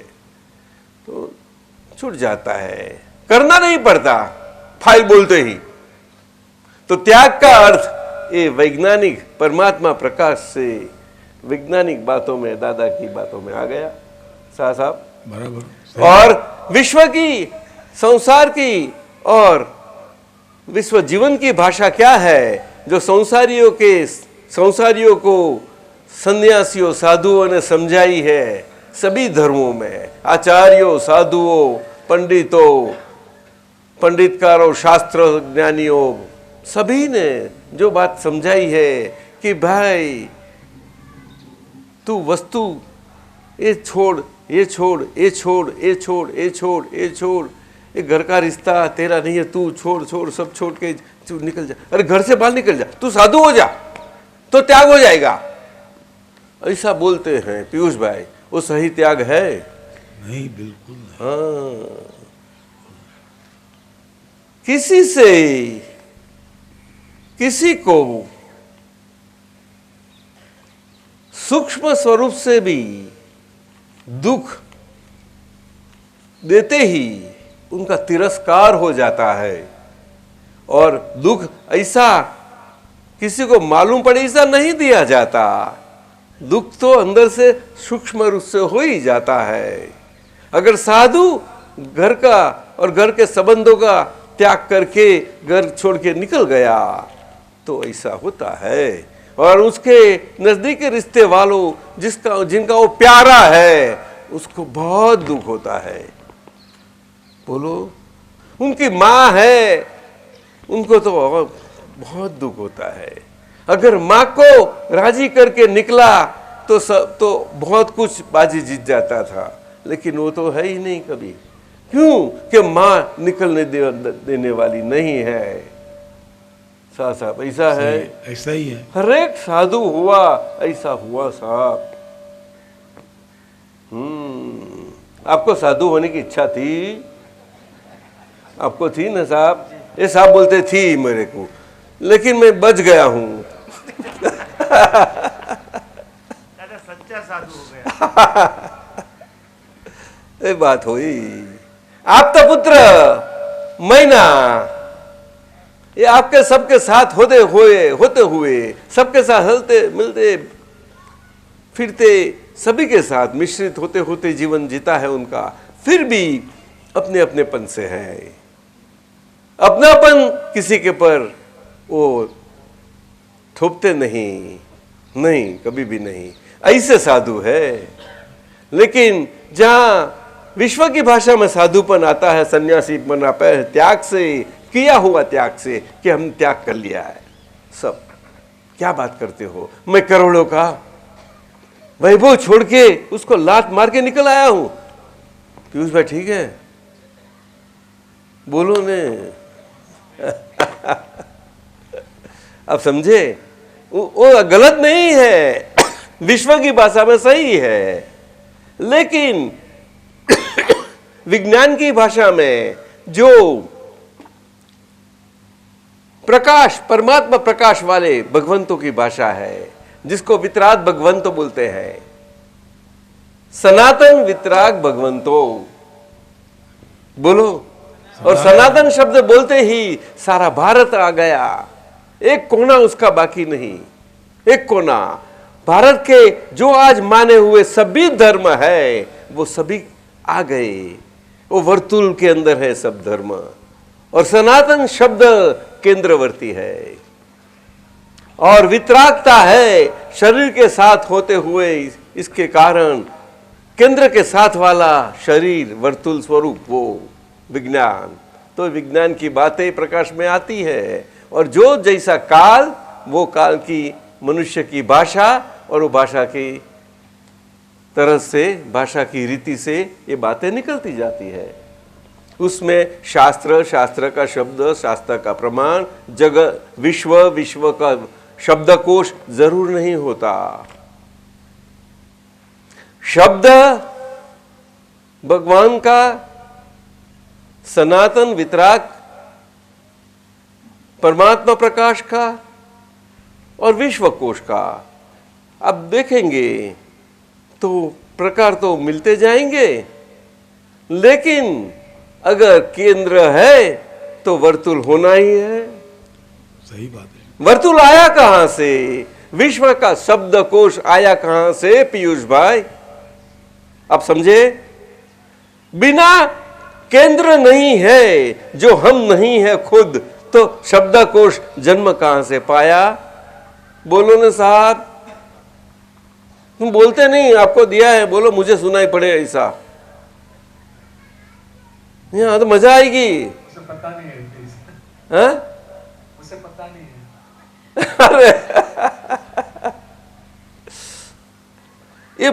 तो छूट जाता है, करना नहीं पड़ता फाइल बोलते ही। तो त्याग का अर्थ ये वैज्ञानिक परमात्मा प्रकाश से वैज्ञानिक बातों में, दादा की बातों में आ गया साहब बराबर। और विश्व की, संसार की और विश्व जीवन की भाषा क्या है जो संसारियों को सन्यासियों साधुओं ने समझाई है। सभी धर्मों में आचार्यों, साधुओं, पंडितों, पंडितकारों, शास्त्र ज्ञानियों, सभी ने जो बात समझाई है कि भाई तू वस्तु ये छोड़, ये छोड़, ये छोड़, ये छोड़, ये छोड़, ये छोड़, ये घर का रिश्ता तेरा नहीं है, तू छोड़, छोड़, सब छोड़ के तू निकल जा। अरे घर से बाहर निकल जा, तू साधु हो जा तो त्याग हो जाएगा, ऐसा बोलते हैं पीयूष भाई। वो सही त्याग है नहीं, बिल्कुल नहीं। हाँ, किसी से किसी को सूक्ष्म स्वरूप से भी दुख देते ही उनका तिरस्कार हो जाता है। और दुख ऐसा किसी को मालूम पड़े ऐसा नहीं दिया जाता, दुख तो अंदर से सूक्ष्म रूप से हो ही जाता है। अगर साधु घर का और घर के संबंधों का त्याग करके घर छोड़ के निकल गया तो ऐसा होता है। और उसके नजदीकी रिश्ते वालों जिनका वो प्यारा है उसको बहुत दुख होता है। बोलो, उनकी माँ है, उनको तो बहुत दुख होता है। अगर माँ को राजी करके निकला तो बहुत कुछ बाजी जीत जाता था, लेकिन वो तो है ही नहीं कभी। क्यों कि माँ निकलने देने वाली नहीं है। साहब ऐसा है, ऐसा ही है। हर एक साधु हुआ ऐसा हुआ साहब। आपको साधु होने की इच्छा थी? आपको थी ना साहब? ये साहब बोलते थी मेरे को, लेकिन मैं बच गया हूं। सच्चा साधु हो गया। ये बात हुई। आपका पुत्र मैना, ये आपके सबके साथ होते हुए सबके साथ हलते मिलते फिरते सभी के साथ मिश्रित होते होते जीवन जीता है उनका, फिर भी अपने अपनेपन से है। अपनापन किसी के पर वो थोपते नहीं, कभी भी नहीं। ऐसे साधु है। लेकिन जहां विश्व की भाषा में साधुपन आता है, सन्यासीपन आता है त्याग से, किया हुआ त्याग से, कि हम त्याग कर लिया है सब। क्या बात करते हो, मैं करोड़ों का वैभव छोड़ के उसको लात मार के निकल आया हूं। पीयूष भाई ठीक है, बोलो ने। अब समझे, वो गलत नहीं है, विश्व की भाषा में सही है। लेकिन विज्ञान की भाषा में जो प्रकाश, परमात्मा प्रकाश वाले भगवंतों की भाषा है, जिसको वितराग भगवंतो बोलते हैं, सनातन वितराग भगवंतो बोलो। और सनातन शब्द बोलते ही सारा भारत आ गया, एक कोना उसका बाकी नहीं। एक कोना भारत के जो आज माने हुए सभी धर्म है वो सभी आ गए, वो वर्तुल के अंदर है सब धर्म। और सनातन शब्द केंद्रवर्ती है, और वितरागता है शरीर के साथ होते हुए। इसके कारण केंद्र के साथ वाला शरीर वर्तुल स्वरूप वो विज्ञान। तो विज्ञान की बातें प्रकाश में आती है, और जो जैसा काल, वो काल की मनुष्य की भाषा, और वो भाषा की तरह से, भाषा की रीति से ये बातें निकलती जाती है। उसमें शास्त्र, शास्त्र का शब्द, शास्त्र का प्रमाण, जगत, विश्व का शब्दकोश जरूर नहीं होता। शब्द भगवान का, सनातन वितराग परमात्मा प्रकाश का, और विश्वकोश का। अब देखेंगे तो प्रकार तो मिलते जाएंगे, लेकिन अगर केंद्र है तो वर्तुल होना ही है। सही बात है। वर्तुल आया कहां से, विश्व का शब्दकोश आया कहां से पीयूष भाई, आप समझे? बिना केंद्र नहीं है, जो हम नहीं है खुद, तो शब्दकोश जन्म कहां से पाया? बोलो ना साहब, तुम बोलते नहीं, आपको दिया है, बोलो मुझे सुनाई पड़े ऐसा। यहां तो मजा आएगी। उसे पता नहीं है प्लीज। हाँ? उसे पता नहीं है। अरे ये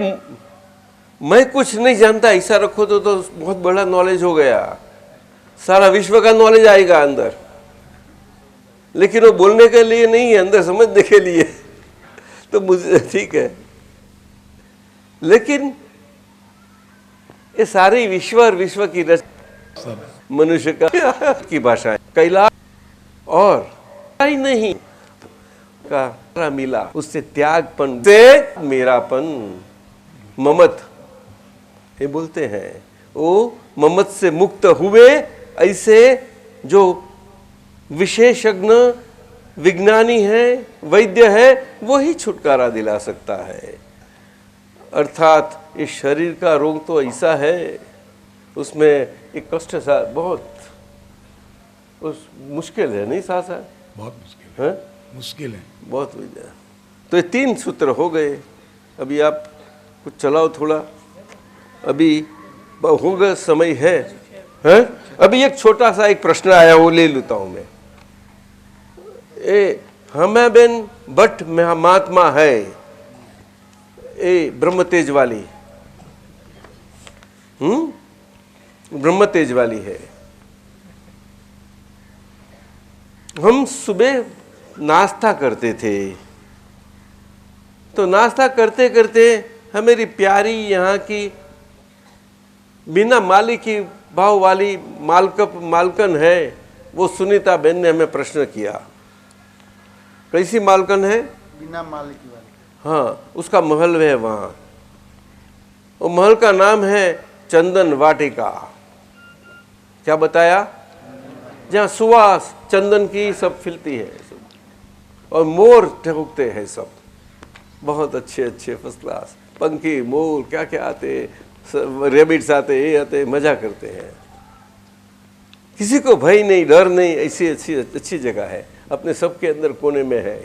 मैं कुछ नहीं जानता ऐसा रखो तो बहुत बड़ा नॉलेज हो गया, सारा विश्व का नॉलेज आएगा अंदर। लेकिन वो बोलने के लिए नहीं है, अंदर समझने के लिए। तो मुझे ठीक है, लेकिन ये सारी विश्व और विश्व की रचना मनुष्य का की भाषा है। कैलाश और ही नहीं का मिला, उससे त्यागपन से मेरापन, ममत ये बोलते हैं। वो ममत से मुक्त हुए, ऐसे जो विशेषज्ञ विज्ञानी है, वैद्य है, वही छुटकारा दिला सकता है। अर्थात इस शरीर का रोग तो ऐसा है, उसमें एक कष्ट सा बहुत मुश्किल है, नहीं सासा? बहुत मुश्किल है, मुश्किल है बहुत। तो ये 3 सूत्र हो गए। अभी आप कुछ चलाओ थोड़ा, अभी होगा समय है, हैं? अभी एक छोटा सा एक प्रश्न आया, वो ले लेता हूं मैं। हमें बेन भट्ट महात्मा है, ब्रह्म तेज वाली, ब्रह्म तेज वाली है। हम सुबह नाश्ता करते थे, तो नाश्ता करते करते हमारी प्यारी यहाँ की बिना माली की भाव वाली मालकन है, वो सुनीता बहन ने हमें प्रश्न किया। कैसी मालकन है? बिना मालिक वाली। हाँ, उसका महल है वहाँ। वो महल का नाम है चंदन वाटिका, क्या बताया? जहाँ सुवास चंदन की सब खिलती है सब, और मोर ठहकते हैं सब, बहुत अच्छे अच्छे फर्स्ट क्लास पंखी मोर क्या क्या आते, रेबिट्स आते, ये आते, मजा करते हैं। किसी को भय नहीं, डर नहीं, ऐसी अच्छी अच्छी जगह है, अपने सबके अंदर कोने में है,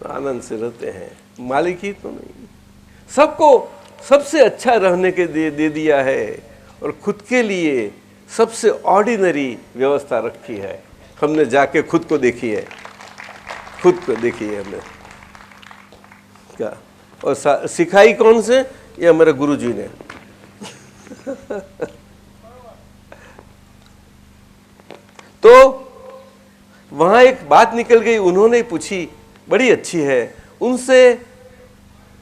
आनंद से रहते हैं। मालिक ही तो नहीं, सबको सबसे अच्छा रहने के दे दिया है, और खुद के लिए सबसे ऑर्डिनरी व्यवस्था रखी है। हमने जाके खुद को देखी है, खुद को देखी है हमने क्या, और सिखाई कौन से? ये हमारे गुरुजी ने। तो वहां एक बात निकल गई, उन्होंने पूछी, बड़ी अच्छी है उनसे,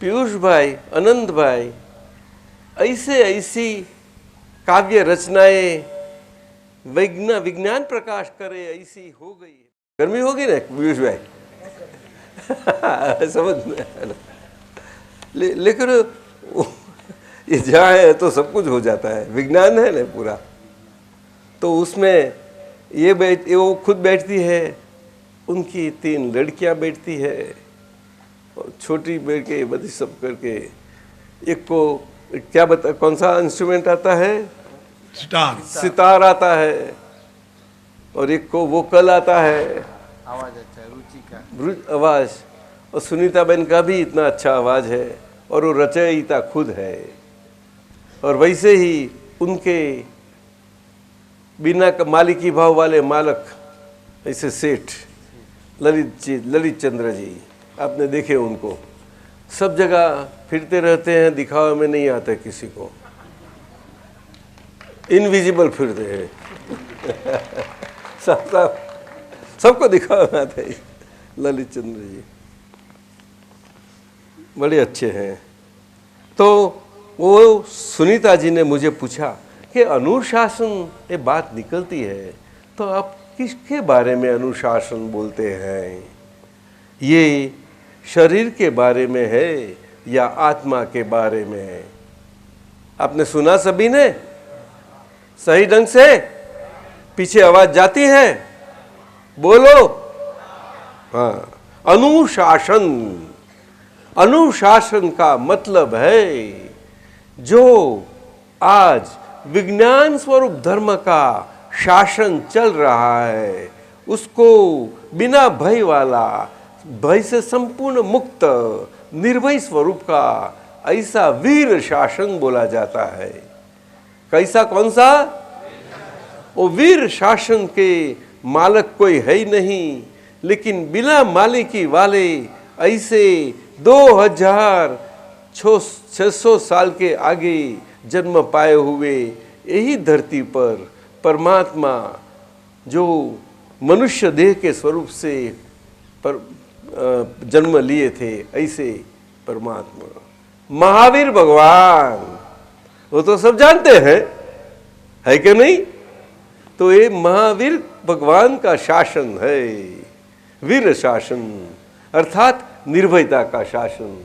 पीयूष भाई, आनंद भाई, ऐसे ऐसी काव्य रचनाएं विज्ञान प्रकाश करे ऐसी हो गई। गर्मी होगी ना पीयूष भाई? समझ में, लेकिन ये जहाँ है तो सब कुछ हो जाता है, विज्ञान है ना पूरा। तो उसमें ये वो खुद बैठती है, उनकी 3 लड़कियां बैठती है, और छोटी बैठ के बड़ी सब करके, एक को क्या बता, कौन सा इंस्ट्रूमेंट आता है? सितार आता है, और एक को वोकल आता है, आवाज अच्छा, रुचि का आवाज, और सुनीता बहन का भी इतना अच्छा आवाज है, और वो रचयिता खुद है। और वैसे ही उनके बिना मालिकी भाव वाले मालक, ऐसे सेठ ललित चंद्र जी, आपने देखे उनको, सब जगह फिरते रहते हैं, दिखावे में नहीं आते किसी को, इनविजिबल फिरते हैं। सबको दिखावे में आते हैं ललित चंद्र जी, बड़े अच्छे हैं। तो वो सुनीता जी ने मुझे पूछा कि अनुशासन ये बात निकलती है, तो आप किसके बारे में अनुशासन बोलते हैं? ये शरीर के बारे में है या आत्मा के बारे में है? आपने सुना सभी ने सही ढंग से? पीछे आवाज जाती है, बोलो। हाँ, अनुशासन, अनुशासन का मतलब है जो आज विज्ञान स्वरूप धर्म का शासन चल रहा है, उसको बिना भय वाला, भय से संपूर्ण मुक्त निर्भय स्वरूप का ऐसा वीर शासन बोला जाता है। कैसा? कौन सा? वो वीर शासन के मालक कोई है ही नहीं, लेकिन बिना मालिकी वाले ऐसे 2600 साल के आगे जन्म पाए हुए यही धरती पर परमात्मा जो मनुष्य देह के स्वरूप से जन्म लिए थे, ऐसे परमात्मा महावीर भगवान, वो तो सब जानते हैं, है कि नहीं? तो ये महावीर भगवान का शासन है, वीर शासन, अर्थात निर्भयता का शासन।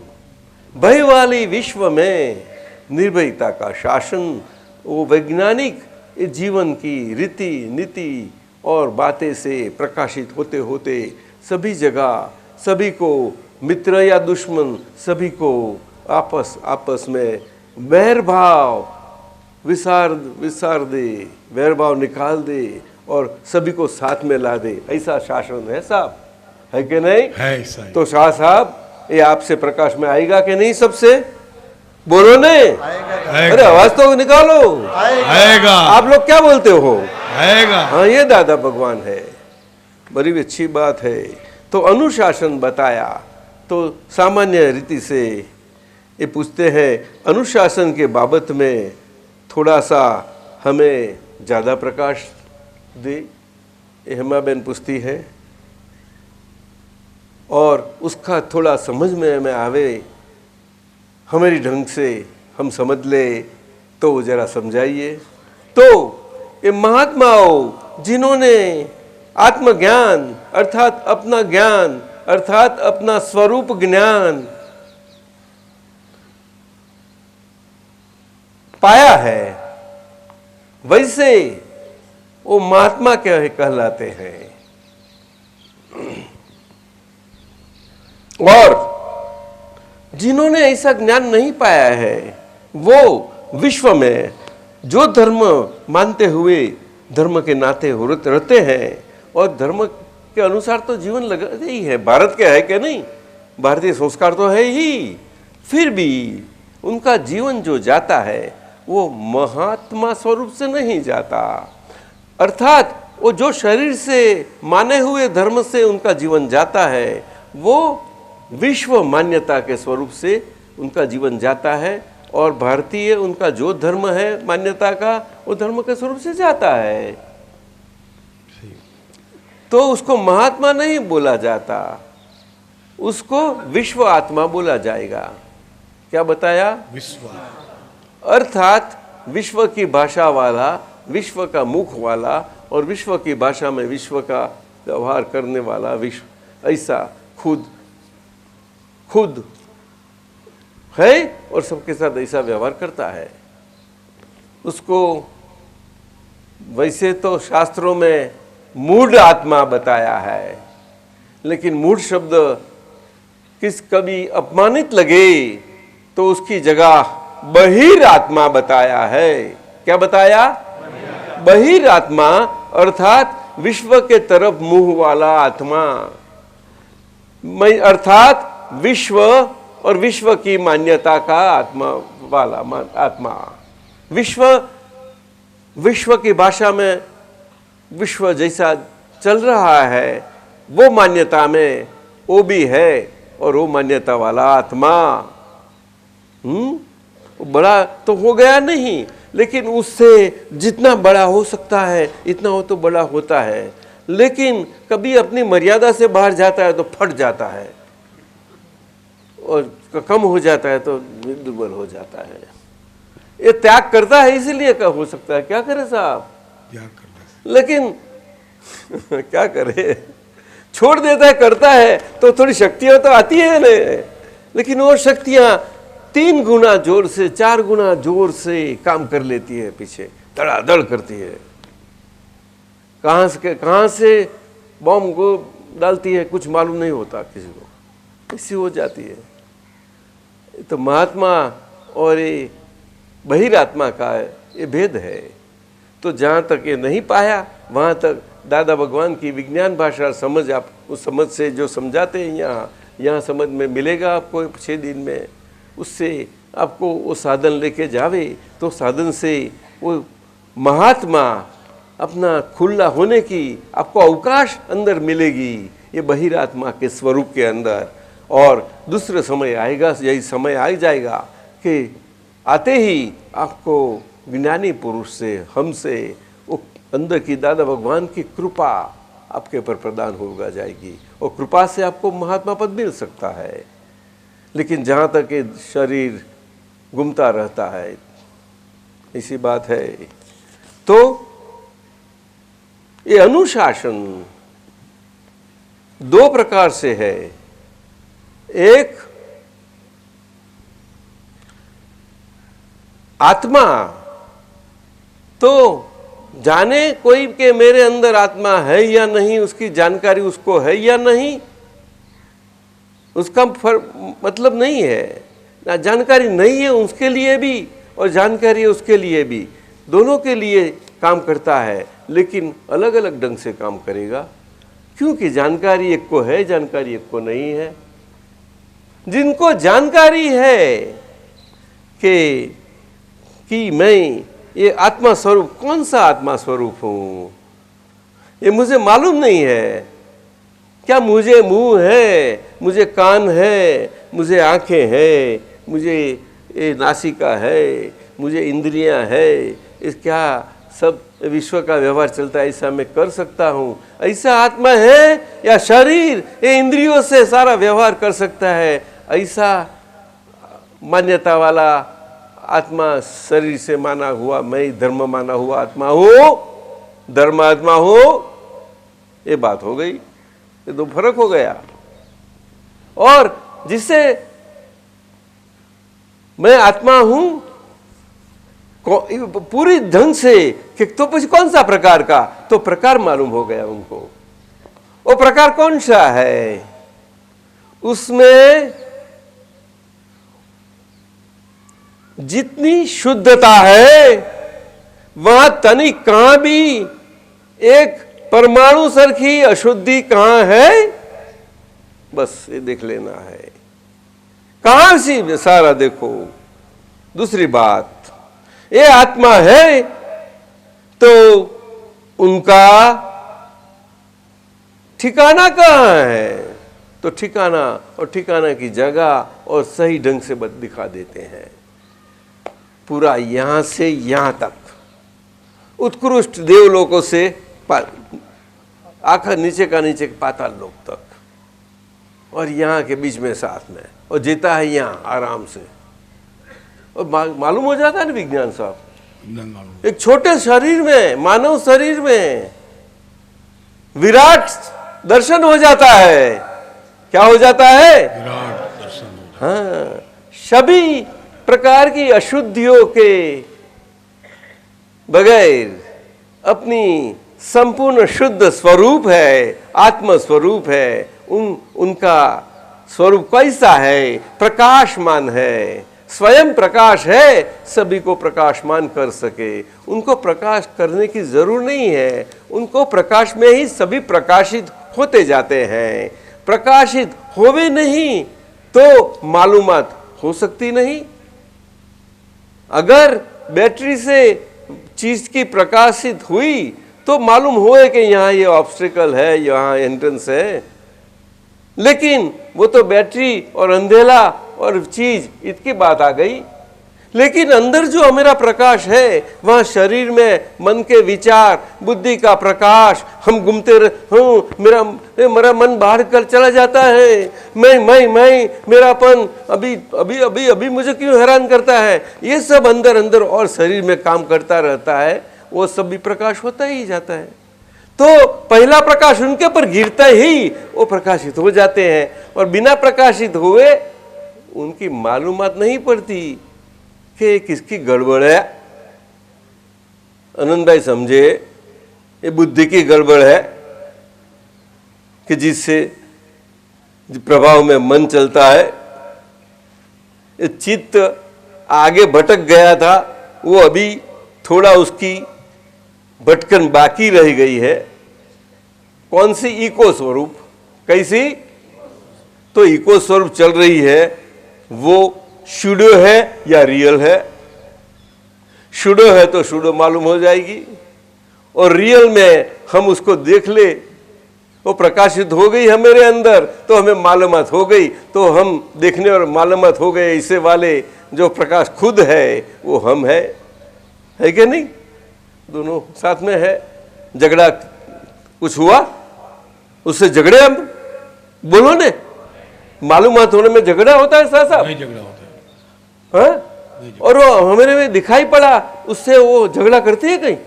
भय वाली विश्व में निर्भयता का शासन, वो वैज्ञानिक जीवन की रीति नीति और बातें से प्रकाशित होते होते सभी जगह, सभी को, मित्र या दुश्मन, सभी को आपस में वैर भाव विसार दे, वैर भाव निकाल दे और सभी को साथ में ला दे, ऐसा शासन है साहब, है कि नहीं? है सही। तो शाह साहब, ये आपसे प्रकाश में आएगा कि नहीं? सबसे बोलो ने, अरे आवाज तो निकालो। आएगा। आप लोग क्या बोलते हो? आएगा। हाँ, ये दादा भगवान है, बड़ी अच्छी बात है। तो अनुशासन बताया, तो सामान्य रीति से ये पूछते हैं अनुशासन के बाबत में थोड़ा सा हमें ज़्यादा प्रकाश दे, ये हेमा बहन पूछती है, और उसका थोड़ा समझ में हमें आवे, हमारी ढंग से हम समझ ले, तो ज़रा समझाइए। तो ये महात्माओं जिन्होंने आत्मज्ञान अर्थात अपना ज्ञान अर्थात अपना स्वरूप ज्ञान पाया है, वैसे वो महात्मा कहलाते हैं। और जिन्होंने ऐसा ज्ञान नहीं पाया है, वो विश्व में जो धर्म मानते हुए धर्म के नाते रहते हैं और धर्म के अनुसार तो जीवन लगाते ही है। भारत के है कि नहीं, भारतीय संस्कार तो है ही, फिर भी उनका जीवन जो जाता है वो महात्मा स्वरूप से नहीं जाता। अर्थात वो जो शरीर से माने हुए धर्म से उनका जीवन जाता है, वो विश्व मान्यता के स्वरूप से उनका जीवन जाता है, और भारतीय उनका जो धर्म है मान्यता का, वो धर्म के स्वरूप से जाता है। तो उसको महात्मा नहीं बोला जाता, उसको विश्व आत्मा बोला जाएगा। क्या बताया? विश्व। अर्थात विश्व की भाषा वाला, विश्व का मुख वाला और विश्व की भाषा में विश्व का व्यवहार करने वाला विश्व, ऐसा खुद है और सबके साथ ऐसा व्यवहार करता है। उसको वैसे तो शास्त्रों में मूढ़ आत्मा बताया है, लेकिन मूढ़ शब्द कभी अपमानित लगे तो उसकी जगह बहिर आत्मा बताया है। क्या बताया? बहिर आत्मा अर्थात विश्व के तरफ मुंह वाला आत्मा, अर्थात विश्व और विश्व की मान्यता का आत्मा वाला आत्मा। विश्व की भाषा में विश्व जैसा चल रहा है वो मान्यता में वो भी है, और वो मान्यता वाला आत्मा बड़ा तो हो गया नहीं, लेकिन उससे जितना बड़ा हो सकता है इतना हो तो बड़ा होता है। लेकिन कभी अपनी मर्यादा से बाहर जाता है तो फट जाता है, और कम हो जाता है तो दुर्बल हो जाता है। ये त्याग करता है इसलिए का हो सकता है। क्या करे साहब? त्याग करता है, लेकिन क्या करे, छोड़ देता है, करता है तो थोड़ी शक्तियां तो आती है ना, लेकिन वो शक्तियां 3 गुना जोर से 4 गुना जोर से काम कर लेती है, पीछे धड़ाधड़ करती है। कहां से बॉम्ब को डालती है कुछ मालूम नहीं होता किसी को, ऐसी हो जाती है। तो महात्मा और ये बहिरात्मा का ये भेद है। तो जहाँ तक ये नहीं पाया वहाँ तक दादा भगवान की विज्ञान भाषा समझ, आप उस समझ से जो समझाते हैं यहाँ समझ में मिलेगा आपको 6 दिन में। उससे आपको वो साधन लेके जावे तो साधन से वो महात्मा अपना खुला होने की आपको अवकाश अंदर मिलेगी, ये बहिरात्मा के स्वरूप के अंदर। और दूसरे समय आएगा, यही समय आ जाएगा कि आते ही आपको ज्ञानी पुरुष से, हमसे वो अंदर की दादा भगवान की कृपा आपके ऊपर प्रदान होगा जाएगी, और कृपा से आपको महात्मा पद मिल सकता है। लेकिन जहाँ तक ये शरीर घूमता रहता है, ऐसी बात है। तो ये अनुशासन 2 प्रकार से है। एक आत्मा तो जाने कोई के मेरे अंदर आत्मा है या नहीं, उसकी जानकारी उसको है या नहीं, उसका मतलब नहीं है ना। जानकारी नहीं है उसके लिए भी और जानकारी है उसके लिए भी, दोनों के लिए काम करता है, लेकिन अलग अलग ढंग से काम करेगा, क्योंकि जानकारी एक को है, जानकारी एक को नहीं है। जिनको जानकारी है कि मैं ये आत्मा स्वरूप, कौन सा आत्मा स्वरूप हूँ, ये मुझे मालूम नहीं है। क्या मुझे मुंह है, मुझे कान है, मुझे आंखें हैं, मुझे ये नासिका है, मुझे इंद्रियां है, इस क्या सब विश्व का व्यवहार चलता है, ऐसा मैं कर सकता हूँ? ऐसा आत्मा है? या शरीर ये इंद्रियों से सारा व्यवहार कर सकता है, ऐसा मान्यता वाला आत्मा, शरीर से माना हुआ मैं धर्म माना हुआ आत्मा हूँ, धर्म आत्मा हूँ? ये बात हो गई, ये 2 फर्क हो गया। और जिससे मैं आत्मा हूँ पूरी ढंग से कि तो कुछ कौन सा प्रकार का, तो प्रकार मालूम हो गया उनको। वो प्रकार कौन सा है? उसमें जितनी शुद्धता है वहां तनिक कहां भी एक परमाणु सरखी अशुद्धि कहां है, बस ये देख लेना है। कहां सी सारा देखो। दूसरी बात, ये आत्मा है तो उनका ठिकाना कहां है? तो ठिकाना और ठिकाना की जगह और सही ढंग से दिखा देते हैं। पूरा यहां से यहां तक, उत्कृष्ट देवलोकों से आखिर नीचे का नीचे पाताल लोक तक, और यहां के बीच में साथ में, और जीता है यहां आराम से। और मालूम हो जाता है ना विज्ञान साहब, एक छोटे शरीर में, मानव शरीर में विराट दर्शन हो जाता है। क्या हो जाता है? विराट दर्शन। हाँ, सभी प्रकार की अशुद्धियों के बगैर अपनी संपूर्ण शुद्ध स्वरूप है, आत्म स्वरूप है। उनका स्वरूप कैसा है? प्रकाशमान है, स्वयं प्रकाश है, सभी को प्रकाशमान कर सके। उनको प्रकाश करने की जरूर नहीं है, उनको प्रकाश में ही सभी प्रकाशित होते जाते हैं। प्रकाशित होवे नहीं तो मालूमात हो सकती नहीं। अगर बैटरी से चीज की प्रकाशित हुई तो मालूम हुए कि यहाँ ये ऑब्स्टिकल है, यहाँ एंट्रेंस है, लेकिन वो तो बैटरी और अंधेला और चीज इतनी बात आ गई। लेकिन अंदर जो मेरा प्रकाश है, वहां शरीर में मन के विचार, बुद्धि का प्रकाश, हम घूमते मेरा मन बाहर कर चला जाता है। मैं मेरापन अभी अभी अभी अभी मुझे क्यों हैरान करता है, ये सब अंदर अंदर और शरीर में काम करता रहता है। वो सब भी प्रकाश होता ही जाता है। तो पहला प्रकाश उनके पर गिरता ही वो प्रकाशित हो जाते हैं, और बिना प्रकाशित हुए उनकी मालूमात नहीं पड़ती कि किसकी गड़बड़ है। आनंद भाई समझे, ये बुद्धि की गड़बड़ है कि जिससे प्रभाव में मन चलता है। ये चित्त आगे भटक गया था, वो अभी थोड़ा उसकी भटकन बाकी रह गई है। कौन सी? इको स्वरूप। कैसी? तो इको स्वरूप चल रही है। वो शूडो है या रियल है? शूडो है तो शूडो मालूम हो जाएगी, और रियल में हम उसको देख ले, वो प्रकाशित हो गई है मेरे अंदर, तो हमें मालूमात हो गई, तो हम देखने और मालूमात हो गए। इसे वाले जो प्रकाश खुद है वो हम है कि नहीं? दोनों साथ में है। झगड़ा कुछ हुआ, उससे झगड़े हम बोलो ने, मालूमात होने में झगड़ा होता है साहब? नहीं झगड़ा होता है। और वो हमारे में दिखाई पड़ा, उससे वो झगड़ा करती है कहीं?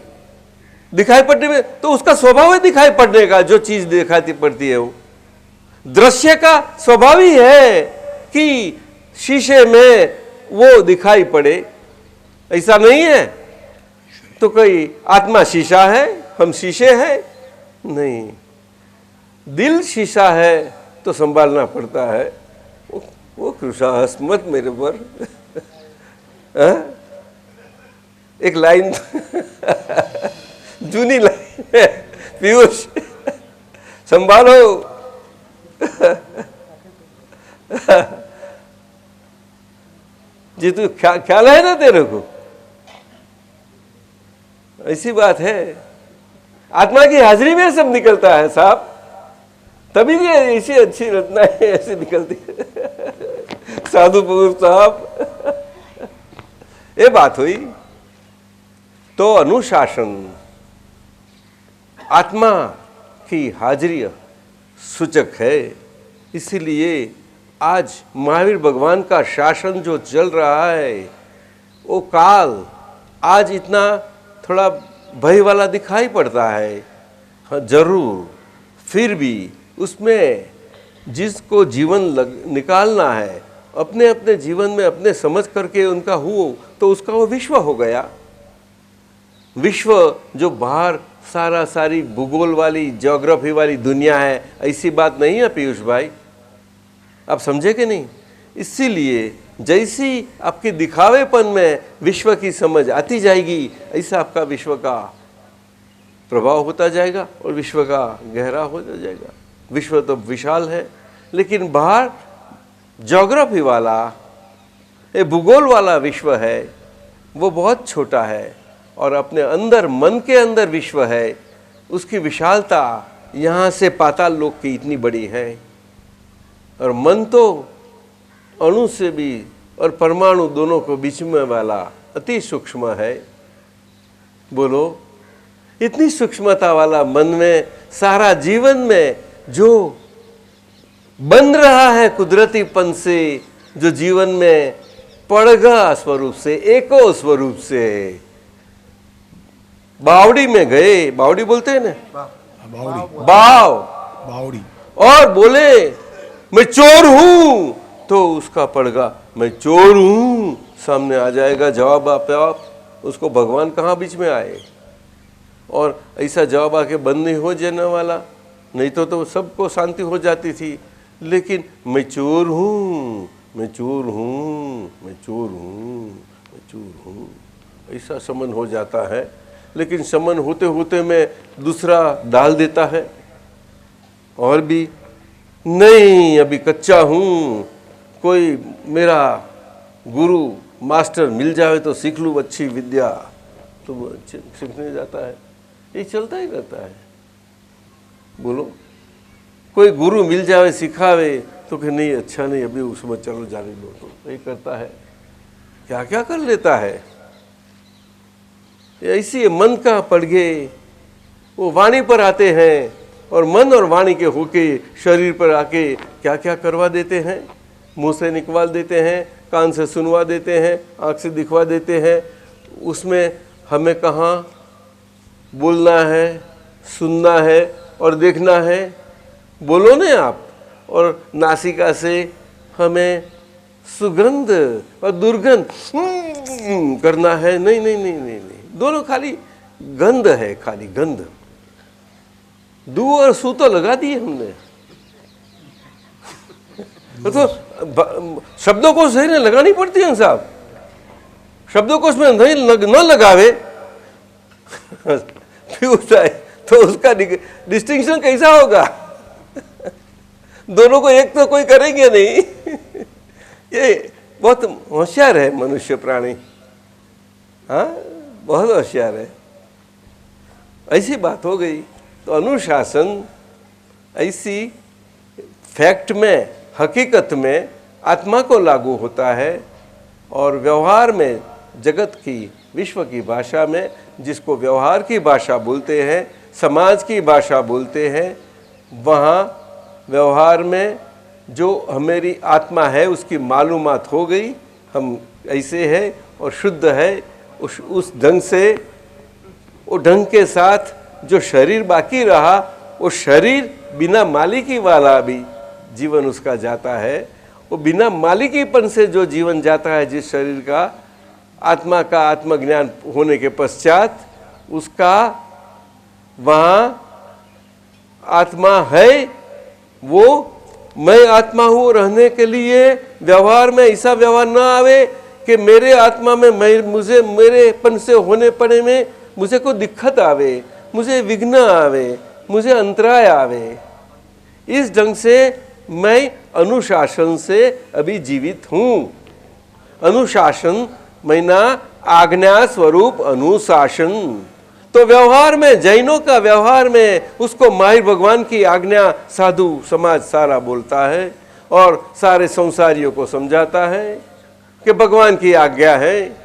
दिखाई पड़ने में तो उसका स्वभाव है दिखाई पड़ने का, जो चीज दिखाती पड़ती है वो दृश्य का स्वभाव ही है कि शीशे में वो दिखाई पड़े। ऐसा नहीं है तो कोई आत्मा शीशा है, हम शीशे हैं? नहीं, दिल शीशा है तो संभालना पड़ता है। वो कृषा हंस मत मेरे पर। एक लाइन जूनी लाइन है, पीयूष संभालो। जी तू ख्याल है ना तेरे को? ऐसी बात है, आत्मा की हाजिरी में सब निकलता है साहब, तभी ये ऐसी अच्छी रचना है, ऐसी निकलती है। साधु पुरुष साहब, ये बात हुई। तो अनुशासन आत्मा की हाजिरी सूचक है। इसीलिए आज महावीर भगवान का शासन जो चल रहा है, वो काल आज इतना थोड़ा भय वाला दिखाई पड़ता है। हाँ जरूर, फिर भी उसमें जिसको जीवन निकालना है, अपने अपने जीवन में अपने समझ करके उनका हो, तो उसका वो विश्व हो गया। विश्व जो बाहर सारी भूगोल वाली ज्योग्राफी वाली दुनिया है, ऐसी बात नहीं है पीयूष भाई, आप समझे कि नहीं? इसीलिए जैसी आपके दिखावेपन में विश्व की समझ आती जाएगी, ऐसा आपका विश्व का प्रभाव होता जाएगा और विश्व का गहरा होता जाएगा। विश्व तो विशाल है, लेकिन बाहर ज्योग्राफी वाला, ये भूगोल वाला विश्व है, वो बहुत छोटा है। और अपने अंदर, मन के अंदर विश्व है, उसकी विशालता यहाँ से पाताल लोक की इतनी बड़ी है। और मन तो अणु से भी और परमाणु दोनों को बीच में वाला अति सूक्ष्म है। बोलो, इतनी सूक्ष्मता वाला मन में सारा जीवन में जो बन रहा है कुदरतीपन से, जो जीवन में पड़गा स्वरूप से, एको स्वरूप से, बावड़ी में गए, बावड़ी बोलते हैं ना, बावड़ी, और बोले मैं चोर हूं, तो उसका पड़गा मैं चोर हूं सामने आ जाएगा जवाब आप। उसको भगवान कहाँ बीच में आए? और ऐसा जवाब आके बंद नहीं हो जाने वाला, नहीं तो सबको शांति हो जाती थी। लेकिन मैं चोर हूँ, मैं चोर हूँ, मैं चोर हूँ, मैं चोर हूँ, ऐसा समन हो जाता है। लेकिन समन होते होते मैं दूसरा डाल देता है, और भी नहीं, अभी कच्चा हूँ, कोई मेरा गुरु मास्टर मिल जाए तो सीख लूँ अच्छी विद्या, तो वो सीखने जाता है। ये चलता ही रहता है। बोलो, कोई गुरु मिल जाए सिखावे तो कि नहीं अच्छा नहीं, अभी उसमें चलो जाने दो, तो ये करता है, क्या क्या कर लेता है। ऐसी मन का पड़ गए, वो वाणी पर आते हैं और मन और वाणी के होके शरीर पर आके क्या क्या करवा देते हैं। मुंह से निकलवा देते हैं, कान से सुनवा देते हैं, आँख से दिखवा देते हैं। उसमें हमें कहाँ बोलना है, सुनना है और देखना है, बोलो न आप। और नासिका से हमें सुगंध और दुर्गंध करना है, नहीं नहीं नहीं नहीं नहीं, दोनों खाली गंध है, खाली गंध। दू और सू तो लगा दिए हमने, तो शब्दों सही नहीं लगानी पड़ती है साहब। शब्दों को उसमें नहीं न लगावे तो उसका डिस्टिंक्शन कैसा होगा? दोनों को एक तो कोई करेंगे नहीं। ये बहुत होशियार है मनुष्य प्राणी, हाँ बहुत होशियार है। ऐसी बात हो गई। तो अनुशासन ऐसी फैक्ट में, हकीकत में आत्मा को लागू होता है, और व्यवहार में जगत की, विश्व की भाषा में, जिसको व्यवहार की भाषा बोलते हैं, समाज की भाषा बोलते हैं, वहाँ व्यवहार में जो हमारी आत्मा है उसकी मालूमात हो गई, हम ऐसे है और शुद्ध है, उस ढंग से, वो ढंग के साथ जो शरीर बाकी रहा, वो शरीर बिना मालिकी वाला भी जीवन उसका जाता है। वो बिना मालिकीपन से जो जीवन जाता है जिस शरीर का, आत्मा का आत्मज्ञान होने के पश्चात, उसका वहाँ आत्मा है, वो मैं आत्मा हूँ रहने के लिए व्यवहार में ऐसा व्यवहार ना आवे कि मेरे आत्मा में मुझे मेरेपन से होने पड़े में मुझे कोई दिक्कत आवे, मुझे विघ्न आवे, मुझे अंतराय आवे। इस ढंग से मैं अनुशासन से अभी जीवित हूँ। अनुशासन मैना आज्ञा स्वरूप अनुशासन। तो व्यवहार में, जैनों का व्यवहार में, उसको माहिर भगवान की आज्ञा साधु समाज सारा बोलता है और सारे संसारियों को समझाता है कि भगवान की आज्ञा है।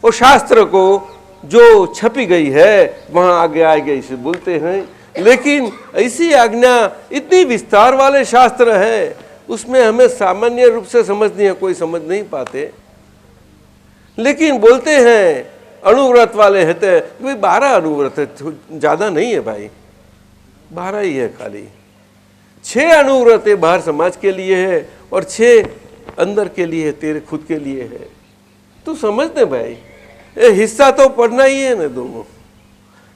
और शास्त्र को जो छपी गई है वहाँ आज्ञा आ गई से बोलते हैं। लेकिन ऐसी आज्ञा इतनी विस्तार वाले शास्त्र है, उसमें हमें सामान्य रूप से समझनी है, कोई समझ नहीं पाते। लेकिन बोलते हैं अनुव्रत वाले रहते हैं, भाई 12 अनुव्रत है, ज़्यादा नहीं है भाई, 12 ही है खाली। 6 अनुव्रत है बाहर समाज के लिए है और 6 अंदर के लिए है, तेरे खुद के लिए है। तो समझते भाई, ये हिस्सा तो पढ़ना ही है ना दोनों।